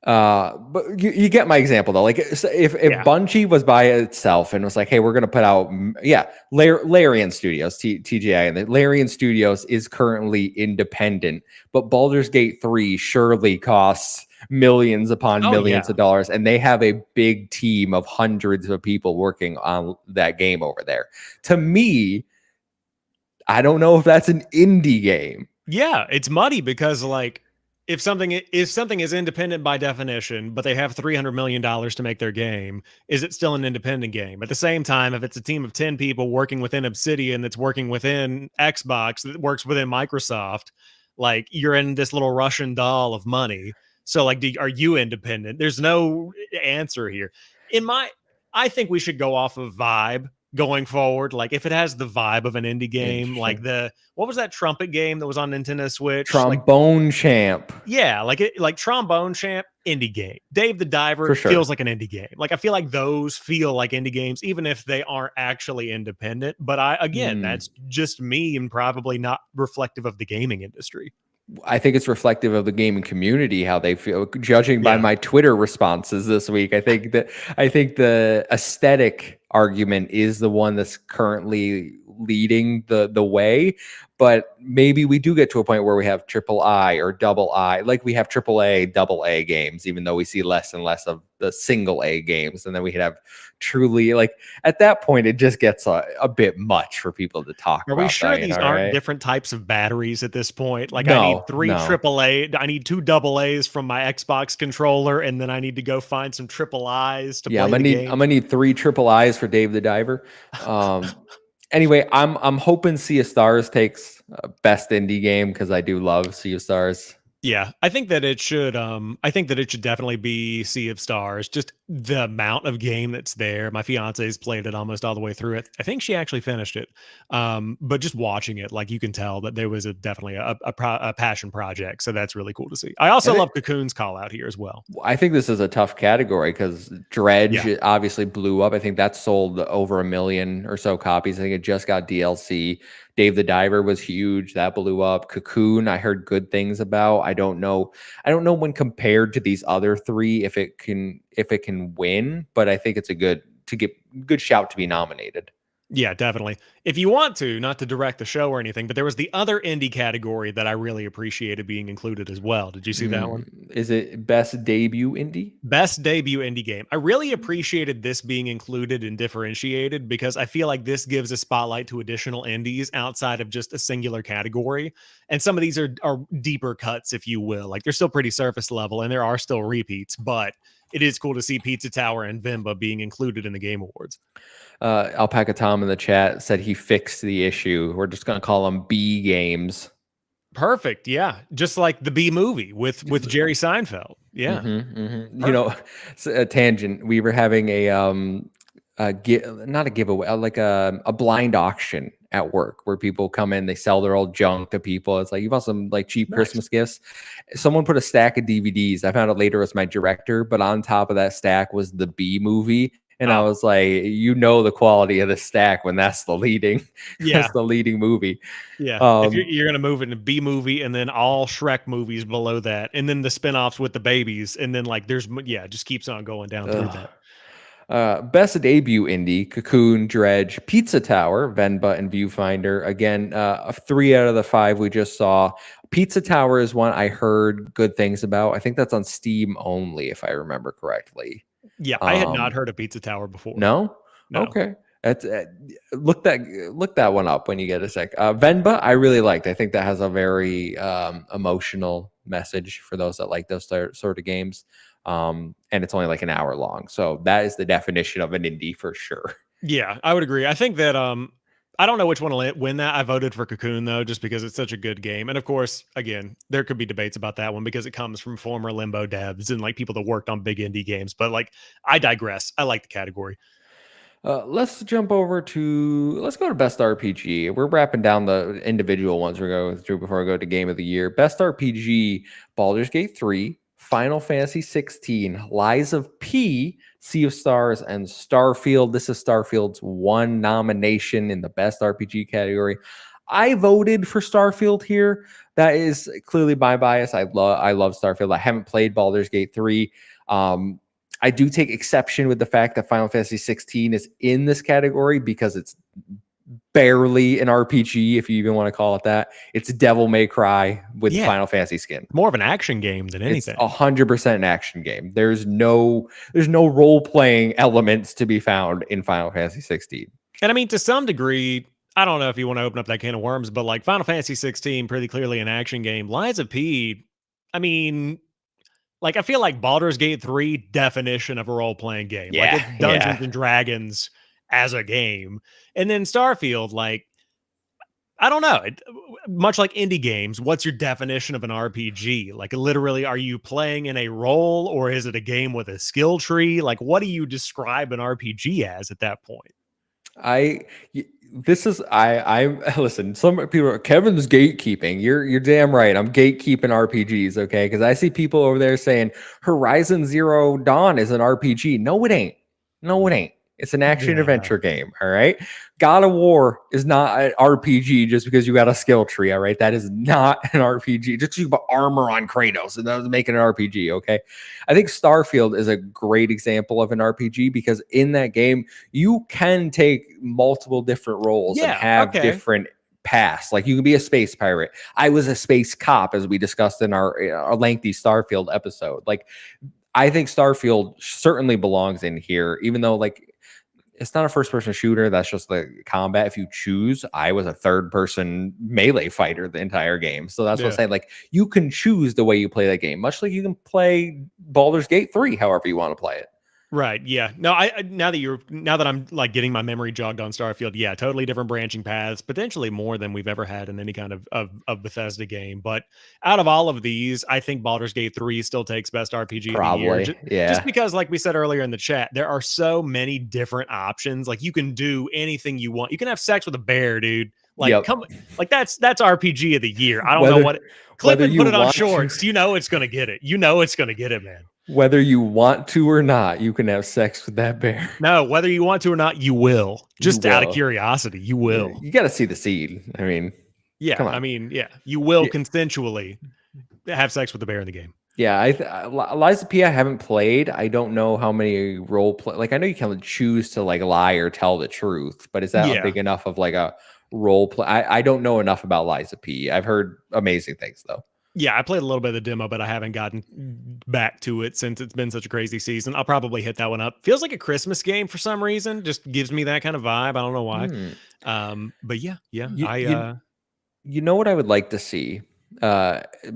But you get my example though. Like if Bungie was by itself and was like, hey, we're going to put out, Larian Studios, TGI, and the Larian Studios is currently independent, but Baldur's Gate 3 surely costs millions upon millions of dollars, and they have a big team of hundreds of people working on that game over there. To me, I don't know if that's an indie game. Yeah, it's muddy because like if something is independent by definition, but they have $300 million to make their game, is it still an independent game? At the same time, if it's a team of 10 people working within Obsidian that's working within Xbox that works within Microsoft, like you're in this little Russian doll of money. So like, are you independent? There's no answer here. I think we should go off of vibe going forward. Like if it has the vibe of an indie game, like what was that trumpet game that was on Nintendo Switch? Trombone Champ. Yeah, like Trombone Champ, indie game. Dave the Diver feels like an indie game. Like I feel like those feel like indie games, even if they aren't actually independent. But that's just me and probably not reflective of the gaming industry. I think it's reflective of the gaming community, how they feel, judging by my Twitter responses this week. I think the aesthetic argument is the one that's currently leading the way, but maybe we do get to a point where we have triple I or double I, like we have triple A, double A games, even though we see less and less of the single A games. And then we could have truly, like at that point, it just gets a bit much for people to talk about. Are we sure these aren't different types of batteries at this point? Like I need 3 AAA, I need 2 AA's from my Xbox controller, and then I need to go find some triple I's to play the game. I'm gonna need 3 triple I's for Dave the Diver. Anyway, I'm hoping Sea of Stars takes best indie game, because I do love Sea of Stars. Yeah, I think that it should. I think that it should definitely be Sea of Stars. Just the amount of game that's there. My fiance's played it almost all the way through it. I think she actually finished it. But just watching it, like you can tell that there was definitely a passion project. So that's really cool to see. I also love Cocoon's call out here as well. I think this is a tough category because Dredge obviously blew up. I think that sold over 1 million or so copies. I think it just got DLC. Dave the Diver was huge. That blew up. Cocoon, I heard good things about. I don't know when compared to these other 3 if it can win, but I think it's a good shout to be nominated. Yeah, definitely. If you want to, not to direct the show or anything, but there was the other indie category that I really appreciated being included as well. Did you see that one? Is it best debut indie? Best debut indie game. I really appreciated this being included and differentiated because I feel like this gives a spotlight to additional indies outside of just a singular category. And some of these are deeper cuts, if you will. Like they're still pretty surface level and there are still repeats, but it is cool to see Pizza Tower and Vimba being included in the Game Awards. Alpaca Tom in the chat said he fixed the issue. We're just going to call them B games. Perfect. Yeah. Just like the B movie with Jerry Seinfeld. Yeah. You know, a tangent. We were having not a giveaway, like a blind auction at work where people come in, they sell their old junk to people. It's like, you want some like cheap Christmas gifts? Someone put a stack of DVDs. I found out later it was my director, but on top of that stack was the B movie. And I was like, the quality of the stack when that's the leading, that's the leading movie. Yeah. If you're going to move into B movie and then all Shrek movies below that, and then the spinoffs with the babies. And then like, it just keeps on going down through that. Best debut indie: Cocoon, Dredge, Pizza Tower, Venba, and Viewfinder. Again, 3 out of the 5 we just saw. Pizza Tower is one I heard good things about. I think that's on Steam only, if I remember correctly. Yeah, I had not heard of Pizza Tower before. No? Okay. That's look that one up when you get a sec. Venba, I really liked. I think that has a very emotional message for those that like those sort of games. And it's only like an hour long, so that is the definition of an indie for sure. Yeah, I would agree. I think that I don't know which one will win that. I voted for Cocoon though, just because it's such a good game. And of course, again, there could be debates about that one because it comes from former Limbo devs and like people that worked on big indie games. But like, I digress. I like the category. Let's go to best RPG. We're wrapping down the individual ones we're going through before we go to game of the year. Best RPG: Baldur's Gate 3, Final Fantasy 16, Lies of P, Sea of Stars, and Starfield. This is Starfield's one nomination in the best RPG category. I voted for Starfield here. That is clearly my bias. I love Starfield. I haven't played Baldur's Gate 3. I do take exception with the fact that Final Fantasy 16 is in this category because it's barely an RPG, if you even want to call it that. It's Devil May Cry with Final Fantasy skin. More of an action game than anything. It's 100% an action game. There's no role-playing elements to be found in Final Fantasy 16. And I mean, to some degree, I don't know if you want to open up that can of worms, but like Final Fantasy 16, pretty clearly an action game. Lies of P, I mean, like, I feel like Baldur's Gate 3 definition of a role-playing game. Yeah, like, it's Dungeons and Dragons as a game. And then Starfield, like, I don't know. Much like indie games, what's your definition of an RPG? Like, literally, are you playing in a role or is it a game with a skill tree? Like, what do you describe an RPG as at that point? Listen, some people are Kevin's gatekeeping. You're damn right. I'm gatekeeping RPGs, okay? Because I see people over there saying Horizon Zero Dawn is an RPG. No, it ain't. It's an action adventure game, all right? God of War is not an RPG just because you got a skill tree, all right? That is not an RPG. Just you put armor on Kratos and that was making an RPG, okay? I think Starfield is a great example of an RPG because in that game, you can take multiple different roles and have different paths. Like you can be a space pirate. I was a space cop, as we discussed in our lengthy Starfield episode. Like, I think Starfield certainly belongs in here, even though like it's not a first-person shooter. That's just the combat. If you choose, I was a third-person melee fighter the entire game. So that's what I'm saying. Like, you can choose the way you play that game, much like you can play Baldur's Gate 3 however you want to play it. Right. Yeah. No, now that I'm like getting my memory jogged on Starfield, yeah, totally different branching paths, potentially more than we've ever had in any kind of Bethesda game. But out of all of these, I think Baldur's Gate 3 still takes best RPG of the year. Just because, like we said earlier in the chat, there are so many different options. Like you can do anything you want. You can have sex with a bear, dude. Like that's RPG of the year. I don't know what clip and put it on shorts. You know it's gonna get it. You know it's gonna get it, man. Whether you want to or not, you can have sex with that bear. No, whether you want to or not, you will. Just out of curiosity, you will. You got to see the seed. I mean, you will consensually have sex with the bear in the game. Yeah, Lies of P I haven't played. I don't know how many role play. Like I know you can choose to like lie or tell the truth, but is that big enough of like a role play? I don't know enough about Lies of P. I've heard amazing things though. Yeah, I played a little bit of the demo, but I haven't gotten back to it since it's been such a crazy season. I'll probably hit that one up. Feels like a Christmas game for some reason. Just gives me that kind of vibe. I don't know why. But yeah. You know what I would like to see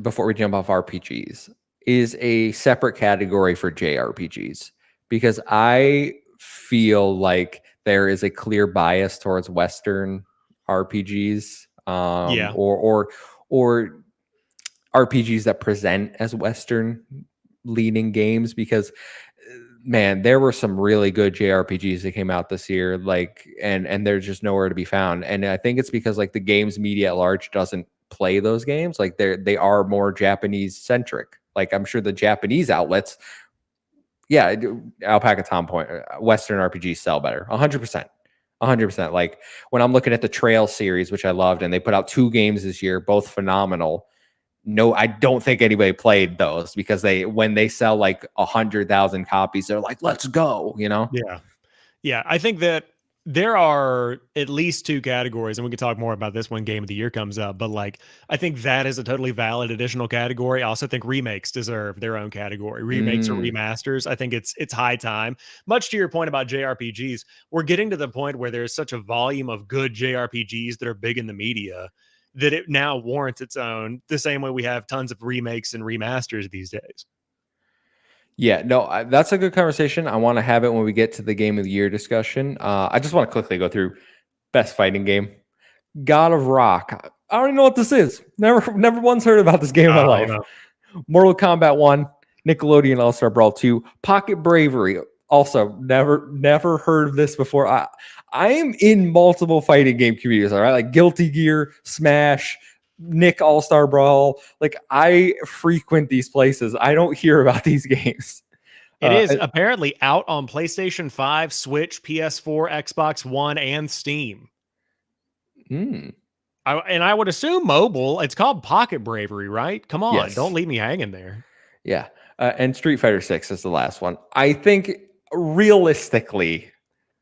before we jump off RPGs is a separate category for JRPGs, because I feel like there is a clear bias towards Western RPGs, or RPGs that present as Western leaning games, because man, there were some really good JRPGs that came out this year, like, and they're just nowhere to be found. And I think it's because like the games media at large doesn't play those games. Like they are more Japanese centric. Like I'm sure the Japanese outlets, Alpaca Tom point, Western RPGs sell better. 100%. 100%. Like when I'm looking at the Trail series, which I loved, and they put out 2 games this year, both phenomenal. No, I don't think anybody played those, because when they sell like 100,000 copies, they're like, let's go, you know? Yeah. I think that there are at least two categories, and we can talk more about this when Game of the Year comes up. But like, I think that is a totally valid additional category. I also think remakes deserve their own category. Remakes or remasters. I think it's high time. Much to your point about JRPGs, we're getting to the point where there's such a volume of good JRPGs that are big in the media that it now warrants its own. The same way we have tons of remakes and remasters these days. Yeah, no, that's a good conversation. I want to have it when we get to the Game of the Year discussion. I just want to quickly go through best fighting game. God of Rock. I don't even know what this is. Never once heard about this game in my life. Mortal Kombat 1, Nickelodeon All-Star Brawl 2, Pocket Bravery. Also, never heard of this before. I am in multiple fighting game communities, all right? Like Guilty Gear, Smash, Nick All-Star Brawl. Like, I frequent these places. I don't hear about these games. It is apparently out on PlayStation 5, Switch, PS4, Xbox One, and Steam. I would assume mobile. It's called Pocket Bravery, right? Come on, Yes. Don't leave me hanging there. Yeah. And Street Fighter 6 is the last one. I think realistically,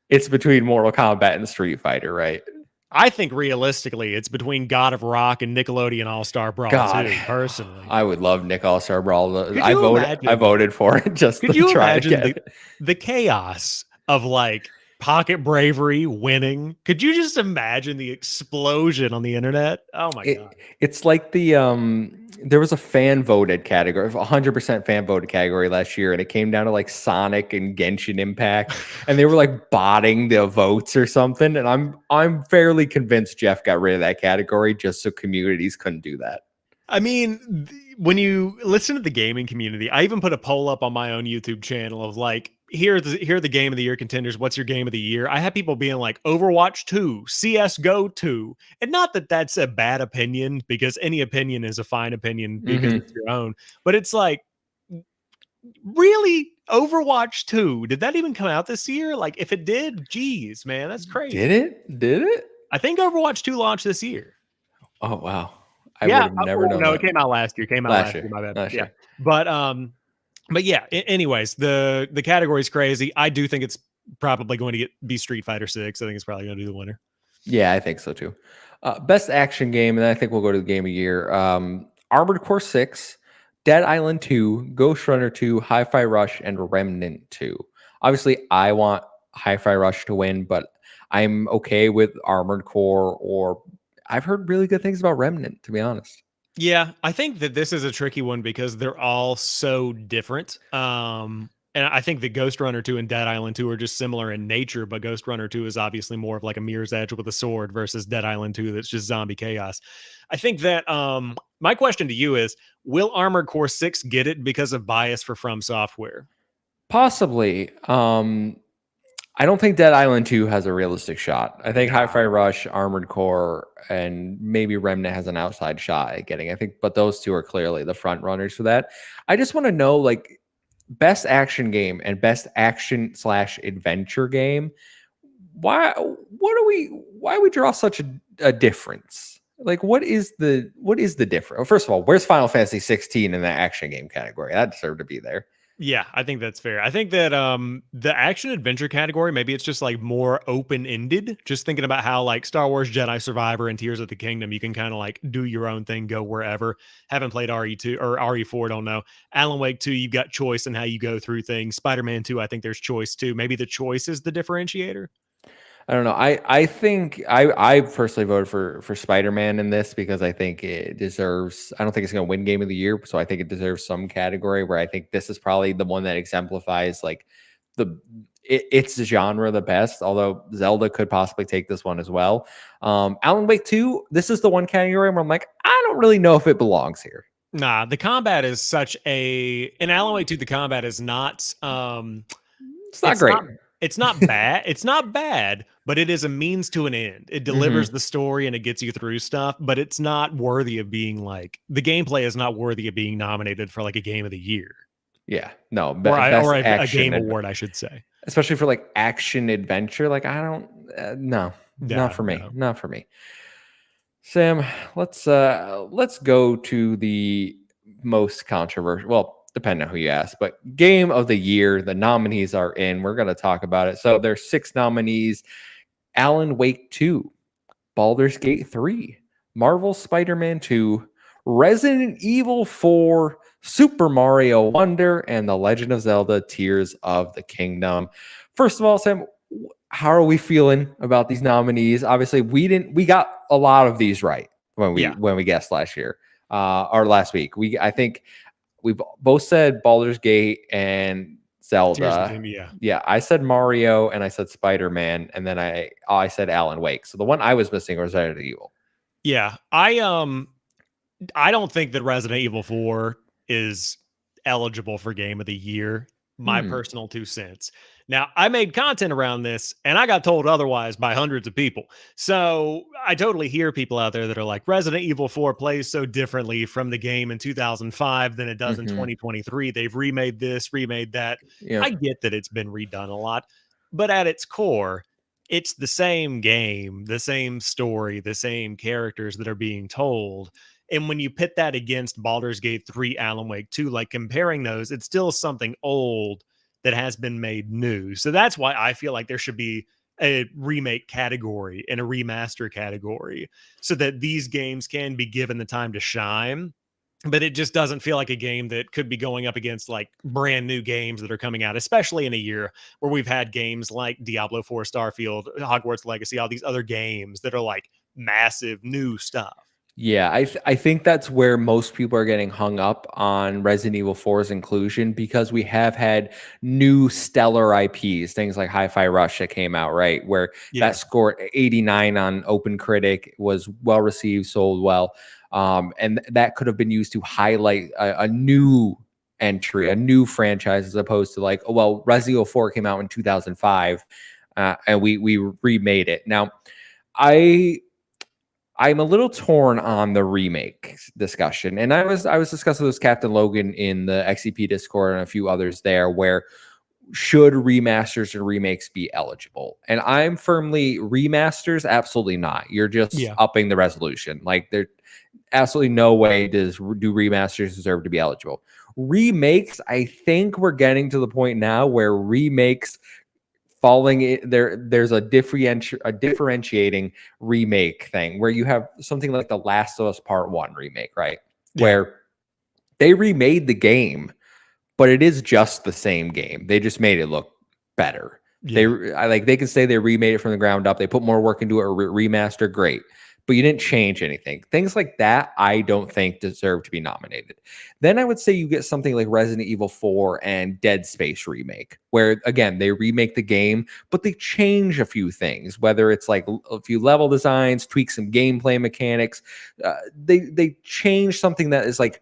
it's between Mortal Kombat and Street Fighter, right? I think realistically, it's between God of Rock and Nickelodeon All-Star Brawl too, personally. I would love Nick All-Star Brawl. I voted for it just to try to get the chaos of like Pocket Bravery winning. Could you just imagine the explosion on the internet? Oh my God. It's like there was a fan voted category, 100% fan voted category last year, and it came down to like Sonic and Genshin Impact, and they were like botting the votes or something. And I'm fairly convinced Jeff got rid of that category just so communities couldn't do that. I mean, when you listen to the gaming community, I even put a poll up on my own YouTube channel of like, here are the Game of the Year contenders. What's your Game of the Year? I had people being like Overwatch 2, CSGO 2. And not that that's a bad opinion, because any opinion is a fine opinion because it's your own. But it's like, really? Overwatch 2? Did that even come out this year? Like, if it did, geez, man, that's crazy. Did it? I think Overwatch 2 launched this year. Oh, wow. I would have never known. No, it came out last year. Last year. My bad. Yeah. But yeah, anyways, the category is crazy. I do think it's probably going to be Street Fighter 6. I think it's probably going to be the winner. Yeah, I think so too. Best action game, and I think we'll go to the Game of the Year. Armored Core 6, Dead Island 2, Ghost Runner 2, Hi-Fi Rush, and Remnant 2. Obviously, I want Hi-Fi Rush to win, but I'm okay with Armored Core, or I've heard really good things about Remnant, to be honest. Yeah, I think that this is a tricky one because they're all so different. And I think that Ghost Runner 2 and Dead Island 2 are just similar in nature, but Ghost Runner 2 is obviously more of like a Mirror's Edge with a sword versus Dead Island 2 that's just zombie chaos. I think that my question to you is, will Armored Core 6 get it because of bias for From Software? Possibly. I don't think Dead Island 2 has a realistic shot. I think Hi-Fi Rush, Armored Core, and maybe Remnant has an outside shot at getting. But those two are clearly the front runners for that. I just want to know, like, best action game and best action/adventure game. Why we draw such a difference? Like, what is the difference? Well, first of all, where's Final Fantasy 16 in the action game category? That deserved to be there. Yeah, I think that's fair. I think that the action adventure category, maybe it's just like more open-ended. Just thinking about how like Star Wars Jedi Survivor and Tears of the Kingdom, you can kind of like do your own thing, go wherever. Haven't played RE2 or RE4, don't know. Alan Wake 2, you've got choice in how you go through things. Spider-Man 2, I think there's choice too. Maybe the choice is the differentiator. I don't know. I think I personally voted for Spider-Man in this because I think it deserves. I don't think it's going to win Game of the Year, so I think it deserves some category where I think this is probably the one that exemplifies like its genre the best. Although Zelda could possibly take this one as well. Alan Wake 2. This is the one category where I'm like, I don't really know if it belongs here. Nah, the combat is such in Alan Wake 2. The combat is not. It's not great. It's not bad. It's not bad, but it is a means to an end. It delivers the story and it gets you through stuff, but it's not worthy of being like, the gameplay is not worthy of being nominated for like a Game of the Year. Yeah, no, or a game award, I should say. Especially for like action adventure. Like, I don't, not for me. Not for me. Sam, let's go to the most controversial. Well, depending on who you ask, but Game of the Year, the nominees are in. We're going to talk about it. So there's 6 nominees. Alan Wake 2, Baldur's Gate 3, Marvel Spider-Man 2, Resident Evil 4, Super Mario Wonder, and The Legend of Zelda Tears of the Kingdom. First of all, Sam, how are we feeling about these nominees? Obviously, we got a lot of these right when we guessed last year, or last week. I think we both said Baldur's Gate and Zelda. Yeah, I said Mario and I said Spider-Man, and then I said Alan Wake. So the one I was missing was Resident Evil. Yeah, I don't think that Resident Evil 4 is eligible for Game of the Year. My personal 2 cents. Now, I made content around this and I got told otherwise by hundreds of people. So I totally hear people out there that are like, Resident Evil 4 plays so differently from the game in 2005 than it does in 2023. They've remade this, remade that. Yeah. I get that it's been redone a lot, but at its core, it's the same game, the same story, the same characters that are being told. And when you pit that against Baldur's Gate 3, Alan Wake 2, like comparing those, it's still something old that has been made new. So that's why I feel like there should be a remake category and a remaster category so that these games can be given the time to shine. But it just doesn't feel like a game that could be going up against like brand new games that are coming out, especially in a year where we've had games like Diablo 4, Starfield, Hogwarts Legacy, all these other games that are like massive new stuff. Yeah, I think that's where most people are getting hung up on Resident Evil 4's inclusion, because we have had new stellar IPs, things like Hi-Fi Rush that came out, right, where that scored 89 on OpenCritic, was well received, sold well, and that could have been used to highlight a new entry, a new franchise, as opposed to like, oh, well, Resident Evil 4 came out in 2005, and we remade it. Now, I'm a little torn on the remake discussion, and I was discussing with Captain Logan in the XCP Discord and a few others there, where should remasters and remakes be eligible? And I'm firmly remasters, absolutely not. You're just upping the resolution. Like, there's absolutely no way do remasters deserve to be eligible. Remakes, I think we're getting to the point now where remakes there's a differentiating remake thing, where you have something like The Last of Us Part 1 remake, right? Where they remade the game, but it is just the same game. They just made it look better. They can say they remade it from the ground up. They put more work into it, or remaster, great. But you didn't change anything. Things like that, I don't think deserve to be nominated. Then I would say you get something like Resident Evil 4 and Dead Space remake, where, again, they remake the game, but they change a few things, whether it's like a few level designs, tweak some gameplay mechanics. They change something that is like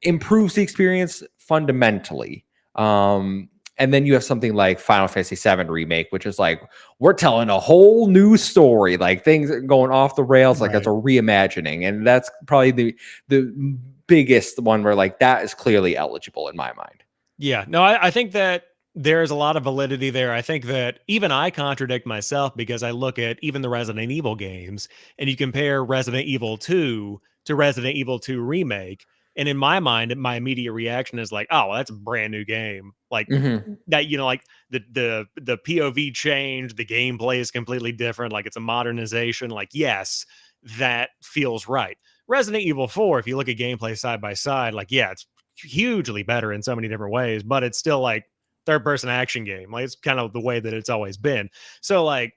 improves the experience fundamentally. And then you have something like Final Fantasy VII Remake, which is like, we're telling a whole new story, like things are going off the rails, like that's a reimagining. And that's probably the biggest one where like that is clearly eligible in my mind. Yeah, no, I think that there's a lot of validity there. I think that even I contradict myself, because I look at even the Resident Evil games and you compare Resident Evil 2 to Resident Evil 2 Remake. And in my mind, my immediate reaction is like, oh, well, that's a brand new game. Like that, you know, like the POV change, the gameplay is completely different. Like, it's a modernization. Like, yes, that feels right. Resident Evil 4, if you look at gameplay side by side, like, yeah, it's hugely better in so many different ways, but it's still like third person action game. Like, it's kind of the way that it's always been. So like,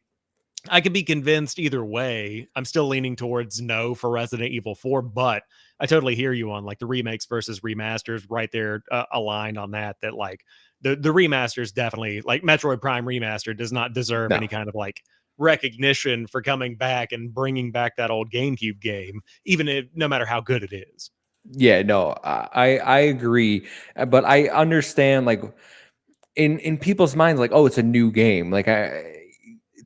I could be convinced either way. I'm still leaning towards no for Resident Evil 4, but I totally hear you on like the remakes versus remasters right there, aligned on that like the remasters definitely, like Metroid Prime Remaster does not deserve any kind of like recognition for coming back and bringing back that old GameCube game, even if no matter how good it is. Yeah, no, I agree, but I understand like in people's minds, like, oh, it's a new game. Like,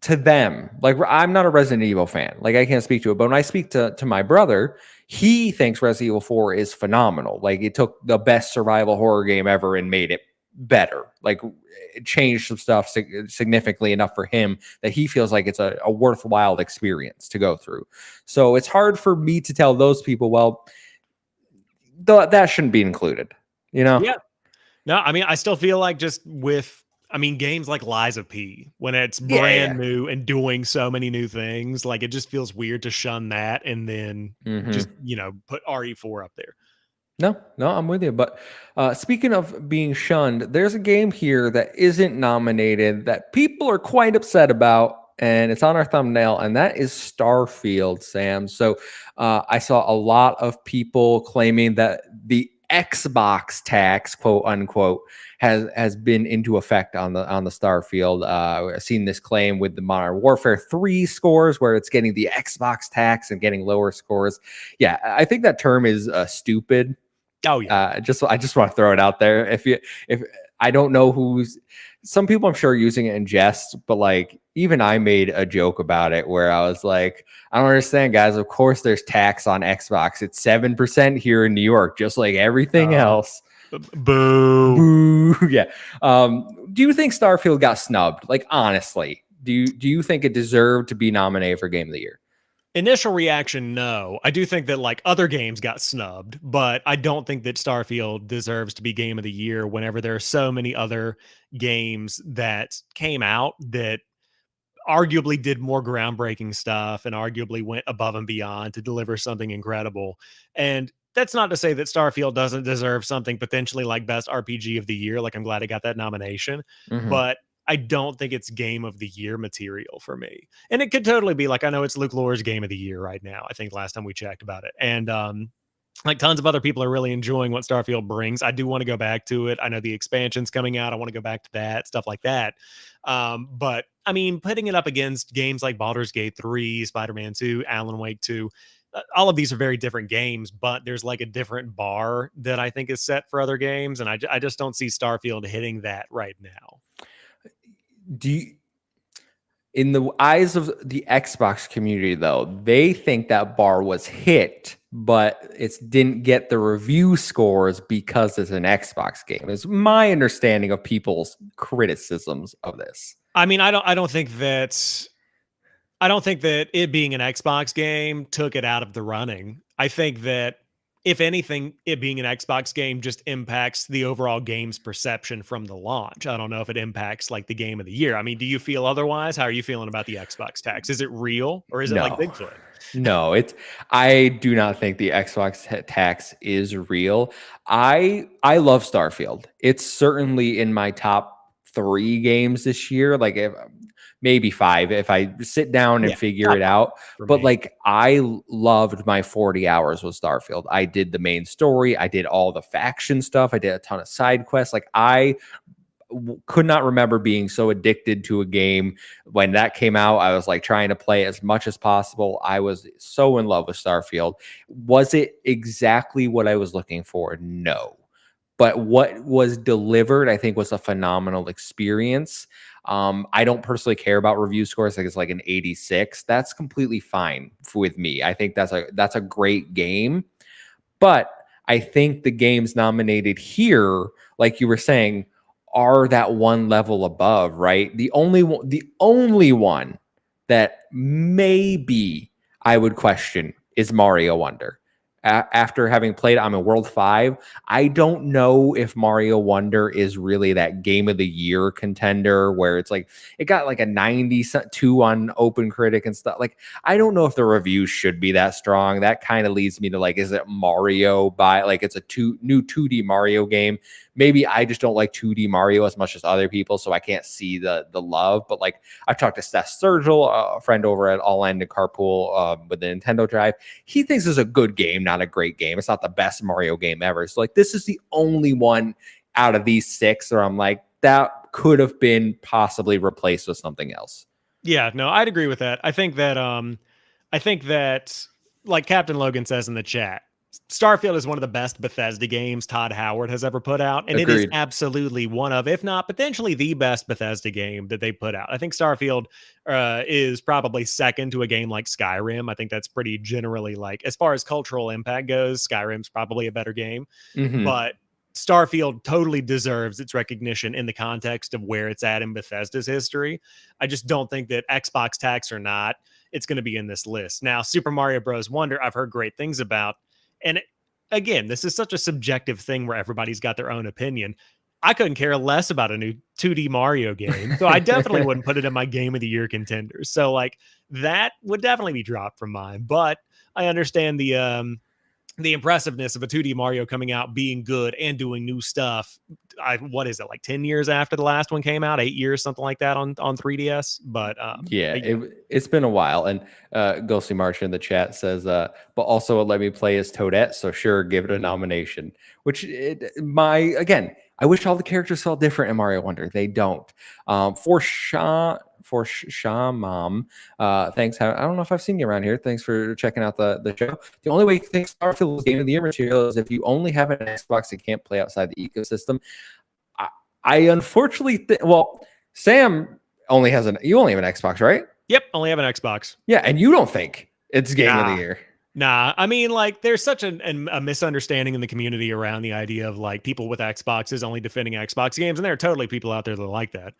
to them, like, I'm not a Resident Evil fan. Like, I can't speak to it. But when I speak to my brother, he thinks Resident Evil 4 is phenomenal. Like, it took the best survival horror game ever and made it better. Like, it changed some stuff significantly enough for him that he feels like it's a worthwhile experience to go through. So it's hard for me to tell those people, well, that shouldn't be included, you know? Yeah. No, I mean, I still feel like just with I mean, games like Lies of P, when it's Yeah. brand new and doing so many new things, like it just feels weird to shun that and then just, Hmm. put RE4 up there. No, I'm with you. But speaking of being shunned, there's a game here that isn't nominated that people are quite upset about, and it's on our thumbnail, and that is Starfield, Sam. So I saw a lot of people claiming that the Xbox tax, quote unquote, has been into effect on the Starfield. I've seen this claim with the Modern Warfare 3 scores, where it's getting the Xbox tax and getting lower scores. Yeah, I think that term is stupid. Oh yeah. I just want to throw it out there. If I don't know who's some people I'm sure are using it in jest, but like even I made a joke about it where I was like, I don't understand, guys. Of course, there's tax on Xbox. It's 7% here in New York, just like everything else. Boo. Boo. Yeah. Do you think Starfield got snubbed? Like honestly, do you think it deserved to be nominated for Game of the Year? Initial reaction, no. I do think that like other games got snubbed, but I don't think that Starfield deserves to be game of the year whenever there are so many other games that came out that arguably did more groundbreaking stuff and arguably went above and beyond to deliver something incredible. And that's not to say that Starfield doesn't deserve something potentially like best RPG of the year. Like I'm glad it got that nomination, Mm-hmm. but I don't think it's game of the year material for me. And it could totally be like I know it's Luke Lore's game of the year right now. I think last time we checked about it. And like tons of other people are really enjoying what Starfield brings. I do want to go back to it. I know the expansion's coming out. I want to go back to that, stuff like that. But I mean, putting it up against games like Baldur's Gate 3, Spider-Man 2, Alan Wake 2, all of these are very different games, but there's like a different bar that I think is set for other games. And I just don't see Starfield hitting that right now. Do you, in the eyes of the Xbox community, though, they think that bar was hit, but it didn't get the review scores because it's an Xbox game. Is my understanding of people's criticisms of this. I mean, I don't think that it being an Xbox game took it out of the running. I think that if anything, it being an Xbox game just impacts the overall game's perception from the launch. I don't know if it impacts like the game of the year. I mean, do you feel otherwise? How are you feeling about the Xbox tax? Is it real or is it like No, Bigfoot? no, it's. I do not think the Xbox tax is real. I love Starfield. It's certainly in my top 3 games this year. Like if maybe 5 if I sit down and Yeah, figure top it five out. for But me. like I loved my 40 hours with Starfield. I did the main story. I did all the faction stuff. I did a ton of side quests. Like I could not remember being so addicted to a game when that came out. I was like trying to play as much as possible. I was so in love with Starfield. Was it exactly what I was looking for? No. But what was delivered, I think, was a phenomenal experience. I don't personally care about review scores. I think it's like an 86. That's completely fine with me. I think that's a great game. But I think the games nominated here, like you were saying, are that one level above, right? The only one that maybe I would question is Mario Wonder. After having played, I'm in World 5. I don't know if Mario Wonder is really that game of the year contender where it's like it got like a 92 on Open Critic and stuff. Like I don't know if the reviews should be that strong. That kind of leads me to like, is it Mario by like it's a new 2D Mario game? Maybe I just don't like 2D Mario as much as other people, so I can't see the love. But like I've talked to Seth Sturgill, a friend over at All End and Carpool with the Nintendo Drive. He thinks it's a good game, not a great game. It's not the best Mario game ever. So like this is the only one out of these 6 where I'm like, that could have been possibly replaced with something else. Yeah, no, I'd agree with that. I think that like Captain Logan says in the chat, Starfield is one of the best Bethesda games Todd Howard has ever put out, and it is Agreed. absolutely one of, if not potentially the best Bethesda game that they put out. I think Starfield is probably second to a game like Skyrim. I think that's pretty generally like, as far as cultural impact goes, Skyrim's probably a better game, Mm-hmm. but Starfield totally deserves its recognition in the context of where it's at in Bethesda's history. I just don't think that Xbox tax or not, it's going to be in this list. Now, Super Mario Bros. Wonder, I've heard great things about. And again, this is such a subjective thing where everybody's got their own opinion. I couldn't care less about a new 2D Mario game. So I definitely wouldn't put it in my game of the year contenders. So like that would definitely be dropped from mine. But I understand the impressiveness of a 2D Mario coming out, being good and doing new stuff. What is it, like 10 years after the last one came out, 8 years, something like that on 3DS. But yeah, it's been a while. And Ghostly March in the chat says, but also let me play as Toadette. So sure, give it a nomination. Which again, I wish all the characters felt different in Mario Wonder. They don't. For Shamam, thanks. I don't know if I've seen you around here. Thanks for checking out the show. The only way you think Starfield is Game of the Year material is if you only have an Xbox and can't play outside the ecosystem. I unfortunately Sam only has you only have an Xbox, right? Yep, only have an Xbox. Yeah, and you don't think it's Game of the Year. Nah, I mean, like, there's such a misunderstanding in the community around the idea of like people with Xboxes only defending Xbox games, and there are totally people out there that like that.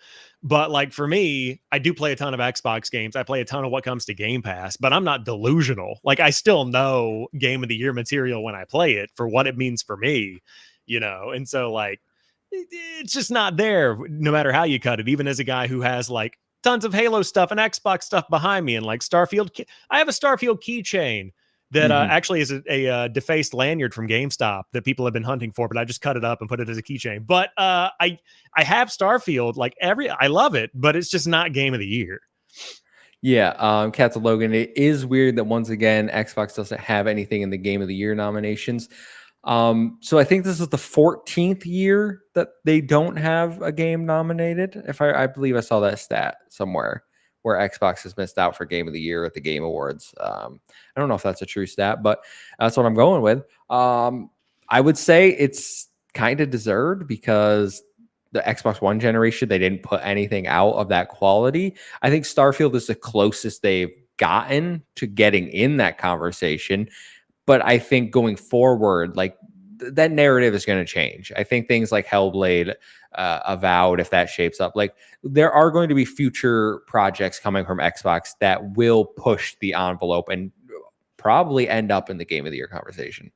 But like for me, I do play a ton of Xbox games. I play a ton of what comes to Game Pass, but I'm not delusional. Like I still know Game of the Year material when I play it for what it means for me, And so like it's just not there no matter how you cut it. Even as a guy who has like tons of Halo stuff and Xbox stuff behind me, and like Starfield, I have a Starfield keychain that actually is a defaced lanyard from GameStop that people have been hunting for, but I just cut it up and put it as a keychain. But I have Starfield, like I love it, but it's just not Game of the Year. Yeah, Cats of Logan, it is weird that once again Xbox doesn't have anything in the Game of the Year nominations. So I think this is the 14th year that they don't have a game nominated. If I believe I saw that stat somewhere where Xbox has missed out for Game of the Year at the Game Awards. I don't know if that's a true stat, but that's what I'm going with. I would say it's kind of deserved because the Xbox One generation, they didn't put anything out of that quality. I think Starfield is the closest they've gotten to getting in that conversation. But I think going forward, like that narrative is going to change. I think things like Hellblade, Avowed, if that shapes up, like there are going to be future projects coming from Xbox that will push the envelope and probably end up in the Game of the Year conversation.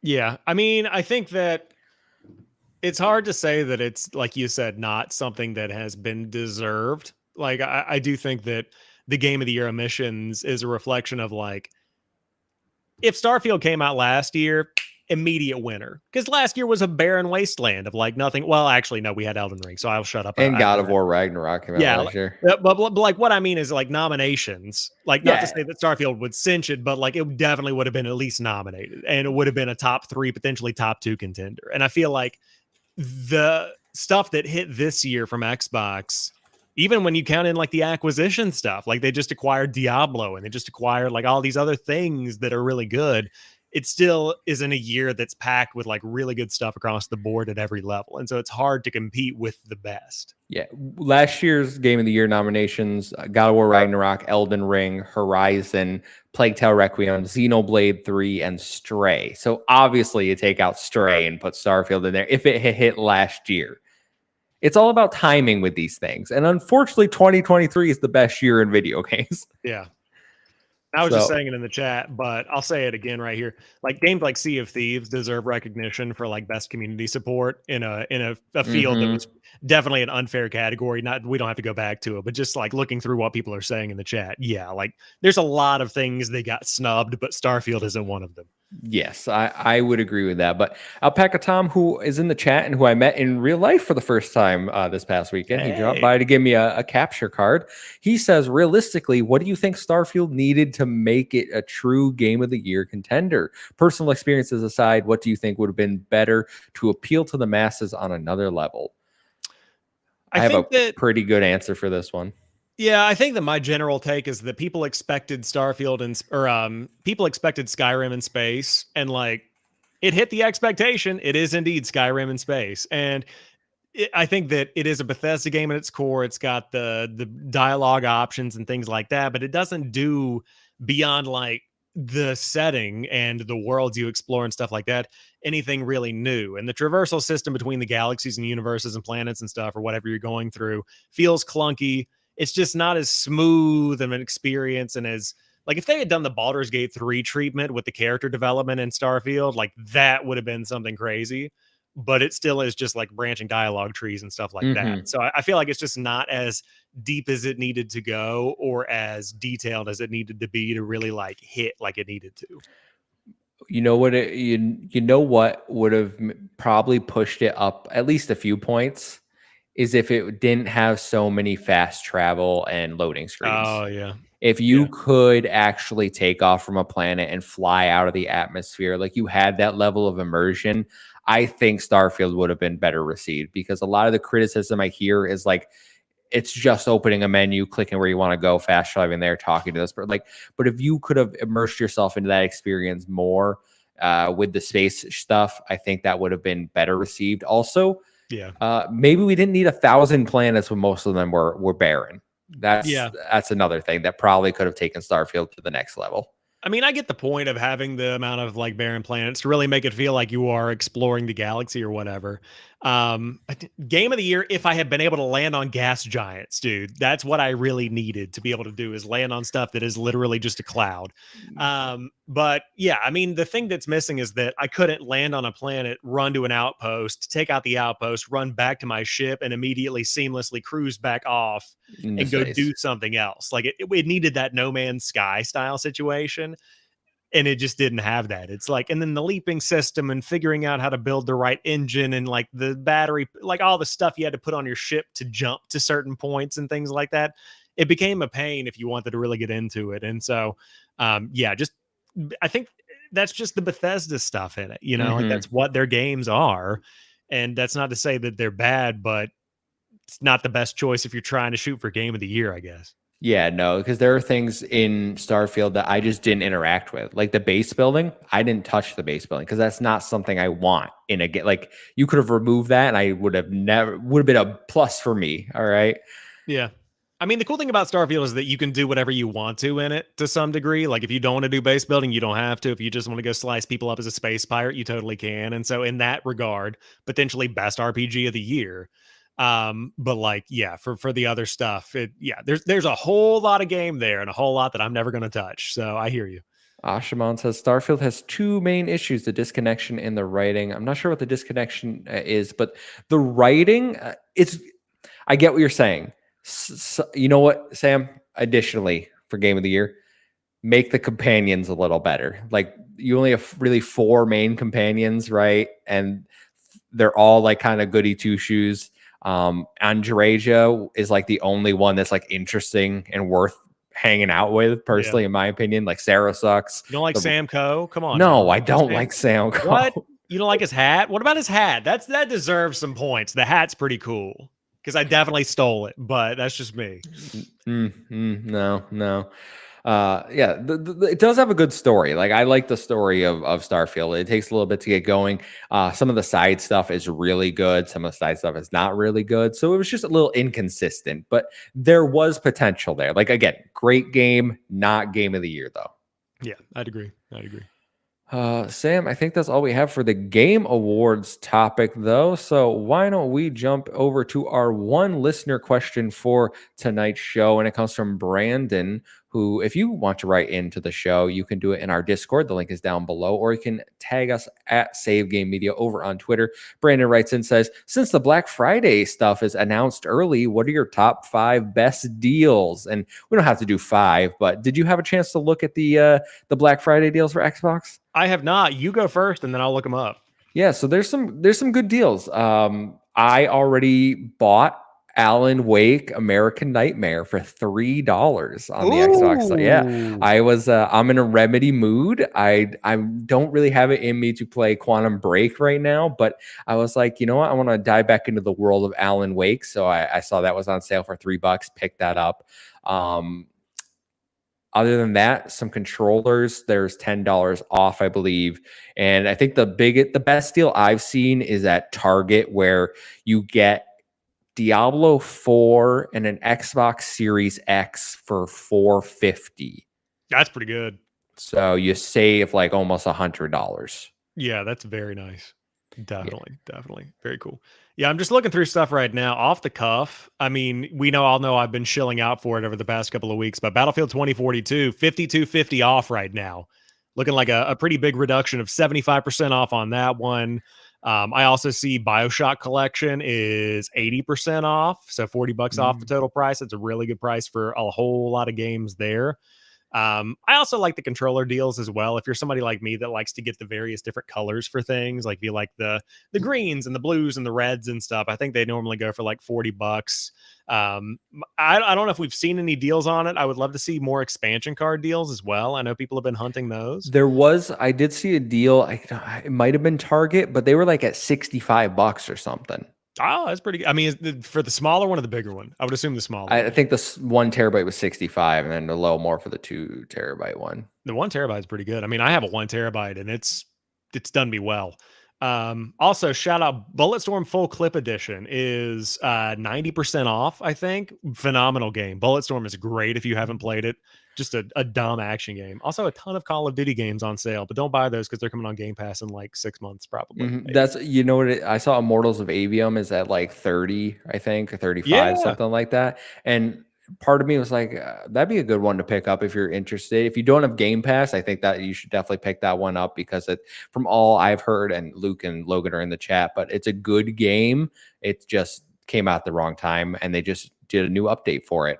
Yeah. I mean, I think that it's hard to say that it's, like you said, not something that has been deserved. Like, I do think that the Game of the Year omissions is a reflection of like, if Starfield came out last year, immediate winner. Because last year was a barren wasteland of like nothing. Well, actually, no, we had Elden Ring, so I'll shut up. And God of War Ragnarok came out last year. But like what I mean is like nominations. Like not to say that Starfield would cinch it, but like it definitely would have been at least nominated. And it would have been a top 3, potentially top 2 contender. And I feel like the stuff that hit this year from Xbox, even when you count in like the acquisition stuff, like they just acquired Diablo and they just acquired like all these other things that are really good. It still isn't a year that's packed with like really good stuff across the board at every level. And so it's hard to compete with the best. Yeah. Last year's Game of the Year nominations, God of War Ragnarok, Elden Ring, Horizon, Plague Tale Requiem, Xenoblade 3, and Stray. So obviously you take out Stray and put Starfield in there if it hit last year. It's all about timing with these things. And unfortunately, 2023 is the best year in video games. Yeah. I was just saying it in the chat, but I'll say it again right here. Like games like Sea of Thieves deserve recognition for like best community support in a field that was definitely an unfair category. We don't have to go back to it, but just like looking through what people are saying in the chat. Yeah, like there's a lot of things they got snubbed, but Starfield isn't one of them. Yes, I would agree with that. But Alpaca Tom, who is in the chat and who I met in real life for the first time this past weekend, he dropped by to give me a capture card. He says, realistically, what do you think Starfield needed to make it a true Game of the Year contender? Personal experiences aside, what do you think would have been better to appeal to the masses on another level? I have a pretty good answer for this one. Yeah, I think that my general take is that people expected Starfield people expected Skyrim in space, and like it hit the expectation. It is indeed Skyrim in space, and I think that it is a Bethesda game at its core. It's got the dialogue options and things like that, but it doesn't do beyond like the setting and the worlds you explore and stuff like that anything really new. And the traversal system between the galaxies and universes and planets and stuff, or whatever you're going through, feels clunky. It's just not as smooth of an experience. And as like, if they had done the Baldur's Gate 3 treatment with the character development in Starfield, like that would have been something crazy. but it still is just like branching dialogue trees and stuff like that. So I feel like it's just not as deep as it needed to go or as detailed as it needed to be to really like hit like it needed to. You know what? You know what would have probably pushed it up at least a few points is if it didn't have so many fast travel and loading screens. Oh yeah. If you could actually take off from a planet and fly out of the atmosphere, like you had that level of immersion, I think Starfield would have been better received, because a lot of the criticism I hear is like, it's just opening a menu, clicking where you want to go, fast driving there, talking to this. But like, but if you could have immersed yourself into that experience more with the space stuff, I think that would have been better received. Also, maybe we didn't need 1,000 planets when most of them were barren. That's another thing that probably could have taken Starfield to the next level. I mean, I get the point of having the amount of like barren planets to really make it feel like you are exploring the galaxy or whatever. Game of the year, if I had been able to land on gas giants, dude, that's what I really needed to be able to do, is land on stuff that is literally just a cloud. But yeah, I mean, the thing that's missing is that I couldn't land on a planet, run to an outpost, take out the outpost, run back to my ship, and immediately seamlessly cruise back off and go do something else. Like it needed that No Man's Sky style situation. And it just didn't have that. It's like, and then the leaping system and figuring out how to build the right engine and like the battery, like all the stuff you had to put on your ship to jump to certain points and things like that. It became a pain if you wanted to really get into it. And so, just, I think that's just the Bethesda stuff in it, you know, like that's what their games are. And that's not to say that they're bad, but it's not the best choice if you're trying to shoot for game of the year, I guess. Yeah, no, because there are things in Starfield that I just didn't interact with. Like the base building, I didn't touch the base building because that's not something I want in a game. Like you could have removed that and I would have been a plus for me. All right. Yeah. I mean, the cool thing about Starfield is that you can do whatever you want to in it to some degree. Like if you don't want to do base building, you don't have to. If you just want to go slice people up as a space pirate, you totally can. And so in that regard, potentially best RPG of the year. But like, yeah, for the other stuff, there's a whole lot of game there and a whole lot that I'm never going to touch. So I hear you. Ashaman says Starfield has two main issues: the disconnection and the writing. I'm not sure what the disconnection is, but the writing, I get what you're saying. So, you know what, Sam? Additionally, for Game of the Year, make the companions a little better. Like you only have really 4 main companions, right? And they're all like kind of goody two shoes. Andreja is like the only one that's like interesting and worth hanging out with, personally, in my opinion. Like Sarah sucks. You don't like Sam Coe? Come on. No, I don't like Sam Coe. What? You don't like his hat? What about his hat? That deserves some points. The hat's pretty cool because I definitely stole it, but that's just me. No. It does have a good story. Like I like the story of Starfield. It takes a little bit to get going. Some of the side stuff is really good. Some of the side stuff is not really good. So it was just a little inconsistent, but there was potential there. Like again, great game, not Game of the Year though. Yeah, I'd agree. Sam, I think that's all we have for the Game Awards topic, though. So why don't we jump over to our one listener question for tonight's show? And it comes from Brandon, who, if you want to write into the show, you can do it in our Discord. The link is down below, or you can tag us at Save Game Media over on Twitter. Brandon writes in, says, since the Black Friday stuff is announced early, what are your top 5 best deals? And we don't have to do 5, but did you have a chance to look at the Black Friday deals for Xbox? I have not. You go first, and then I'll look them up. Yeah, so there's some good deals. I already bought Alan Wake American Nightmare for $3 on the Xbox. So yeah, I'm in a Remedy mood. I don't really have it in me to play Quantum Break right now, but I was like, you know what? I want to dive back into the world of Alan Wake. So I saw that was on sale for $3, picked that up. Other than that, some controllers, there's $10 off, I believe. And I think the best deal I've seen is at Target, where you get Diablo 4 and an Xbox Series X for $450. That's pretty good. So you save like almost $100. Yeah, that's very nice. Definitely. Very cool. Yeah, I'm just looking through stuff right now off the cuff. I mean, all know I've been shilling out for it over the past couple of weeks, but Battlefield 2042, $52.50 off right now. Looking like a pretty big reduction of 75% off on that one. I also see BioShock Collection is 80% off, so $40 off the total price. It's a really good price for a whole lot of games there. I also like the controller deals as well. If you're somebody like me that likes to get the various different colors for things, like if you like the greens and the blues and the reds and stuff, I think they normally go for like $40. I don't know if we've seen any deals on it. I would love to see more expansion card deals as well. I know people have been hunting those. I did see a deal. It might have been Target, but they were like at $65 or something. Oh, that's pretty good. I mean, for the smaller one or the bigger one? I would assume the smaller I one. think the 1 terabyte was 65, and then a little more for the 2 terabyte one. The 1 terabyte is pretty good. I mean, I have a 1 terabyte and it's done me well. Also, shout out Bulletstorm Full Clip Edition is 90% off, I think. Phenomenal game. Bulletstorm is great if you haven't played it. Just a dumb action game. Also, a ton of Call of Duty games on sale, but don't buy those because they're coming on Game Pass in like 6 months, probably. That's I saw Immortals of Avium is at like 30, I think, or 35, Yeah. something like that. And part of me was like, that'd be a good one to pick up if you're interested. If you don't have Game Pass, I think that you should definitely pick that one up because from all I've heard, and Luke and Logan are in the chat, but it's a good game. It just came out the wrong time, and they just did a new update for it.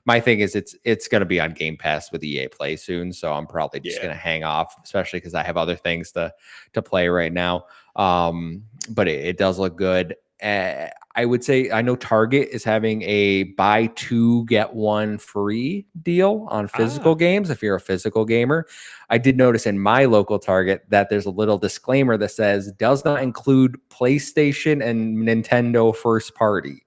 My thing is it's going to be on Game Pass with EA Play soon, so I'm probably just going to hang off, especially because I have other things to play right now. But it does look good. I would say I know Target is having a buy 2 get 1 free deal on physical games if you're a physical gamer. I did notice in my local Target that there's a little disclaimer that says does not include PlayStation and Nintendo first party.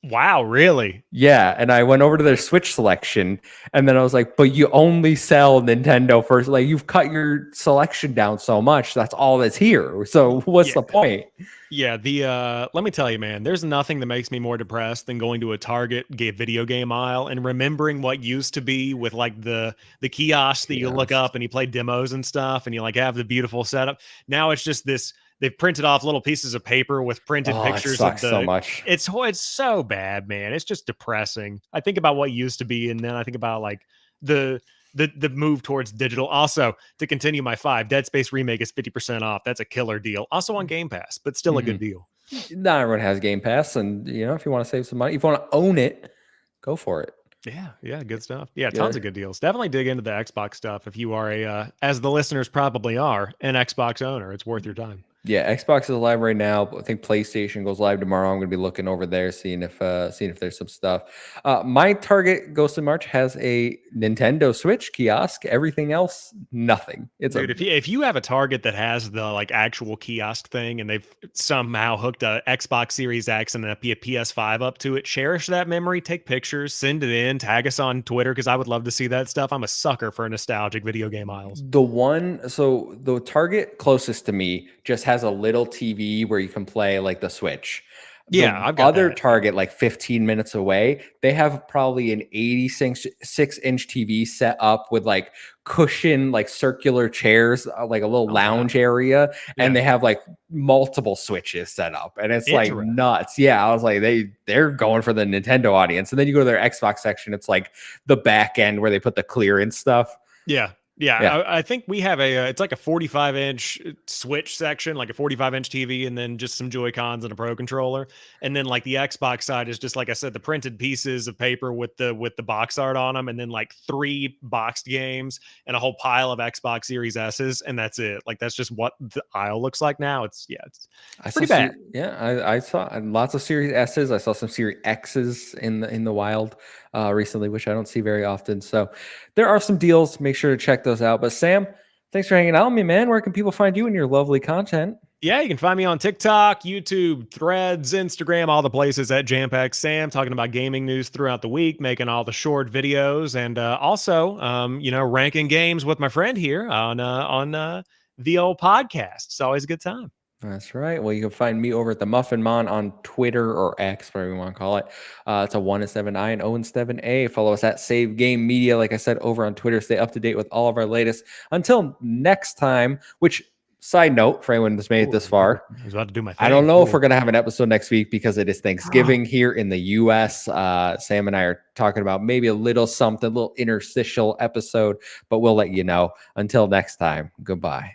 Wow, really? Yeah, and I went over to their Switch selection, and then I was like, but you only sell Nintendo first. Like, you've cut your selection down so much. That's all that's here. So what's the point? Yeah, let me tell you, man, there's nothing that makes me more depressed than going to a Target video game aisle and remembering what used to be with like the kiosk that you look up and you play demos and stuff and you like have the beautiful setup. Now it's just this. They've printed off little pieces of paper with printed pictures. It sucks so much. It's so bad, man. It's just depressing. I think about what used to be, and then I think about like the move towards digital. Also, to continue my 5, Dead Space Remake is 50% off. That's a killer deal. Also on Game Pass, but still a good deal. Not everyone has Game Pass, and if you want to save some money, if you want to own it, go for it. Yeah, good stuff. Yeah, tons of good deals. Definitely dig into the Xbox stuff if you are as the listeners probably are, an Xbox owner. It's worth your time. Yeah, Xbox is live right now. I think PlayStation goes live tomorrow. I'm going to be looking over there, seeing if there's some stuff. My Target Ghost in March has a Nintendo Switch kiosk. Everything else, nothing. If you have a Target that has the like actual kiosk thing, and they've somehow hooked a Xbox Series X and a PS5 up to it, cherish that memory. Take pictures, send it in, tag us on Twitter because I would love to see that stuff. I'm a sucker for nostalgic video game aisles. The Target closest to me just has a little TV where you can play like the Switch. Yeah, I've got other that. Target like 15 minutes away, they have probably an 86-inch TV set up with like cushion, like circular chairs, like a little lounge area, and they have like multiple Switches set up, and it's like nuts. Yeah, I was like, they're going for the Nintendo audience, and then you go to their Xbox section, it's like the back end where they put the clearance stuff. Yeah. I think we have it's like a 45-inch Switch section, like a 45-inch TV, and then just some Joy-Cons and a Pro controller. And then like the Xbox side is just, like I said, the printed pieces of paper with the box art on them, and then like 3 boxed games and a whole pile of Xbox Series S's, and that's it. Like that's just what the aisle looks like now. It's pretty bad. I saw lots of Series S's. I saw some Series X's in the wild recently, which I don't see very often. So there are some deals. Make sure to check those out. But Sam, thanks for hanging out with me, man. Where can people find you and your lovely content? Yeah, you can find me on TikTok, YouTube, Threads, Instagram, all the places at JamPackSam, talking about gaming news throughout the week, making all the short videos, and also, ranking games with my friend here on the old podcast. It's always a good time. That's right. Well, you can find me over at the Muffin Mon on Twitter or X, whatever you want to call it. It's a 1-7I and 0-7A. Follow us at Save Game Media, like I said, over on Twitter. Stay up to date with all of our latest. Until next time, which, side note, for anyone that's made it this far, I was about to do my thing. I don't know if we're going to have an episode next week because it is Thanksgiving here in the U.S. Sam and I are talking about maybe a little interstitial episode, but we'll let you know. Until next time, goodbye.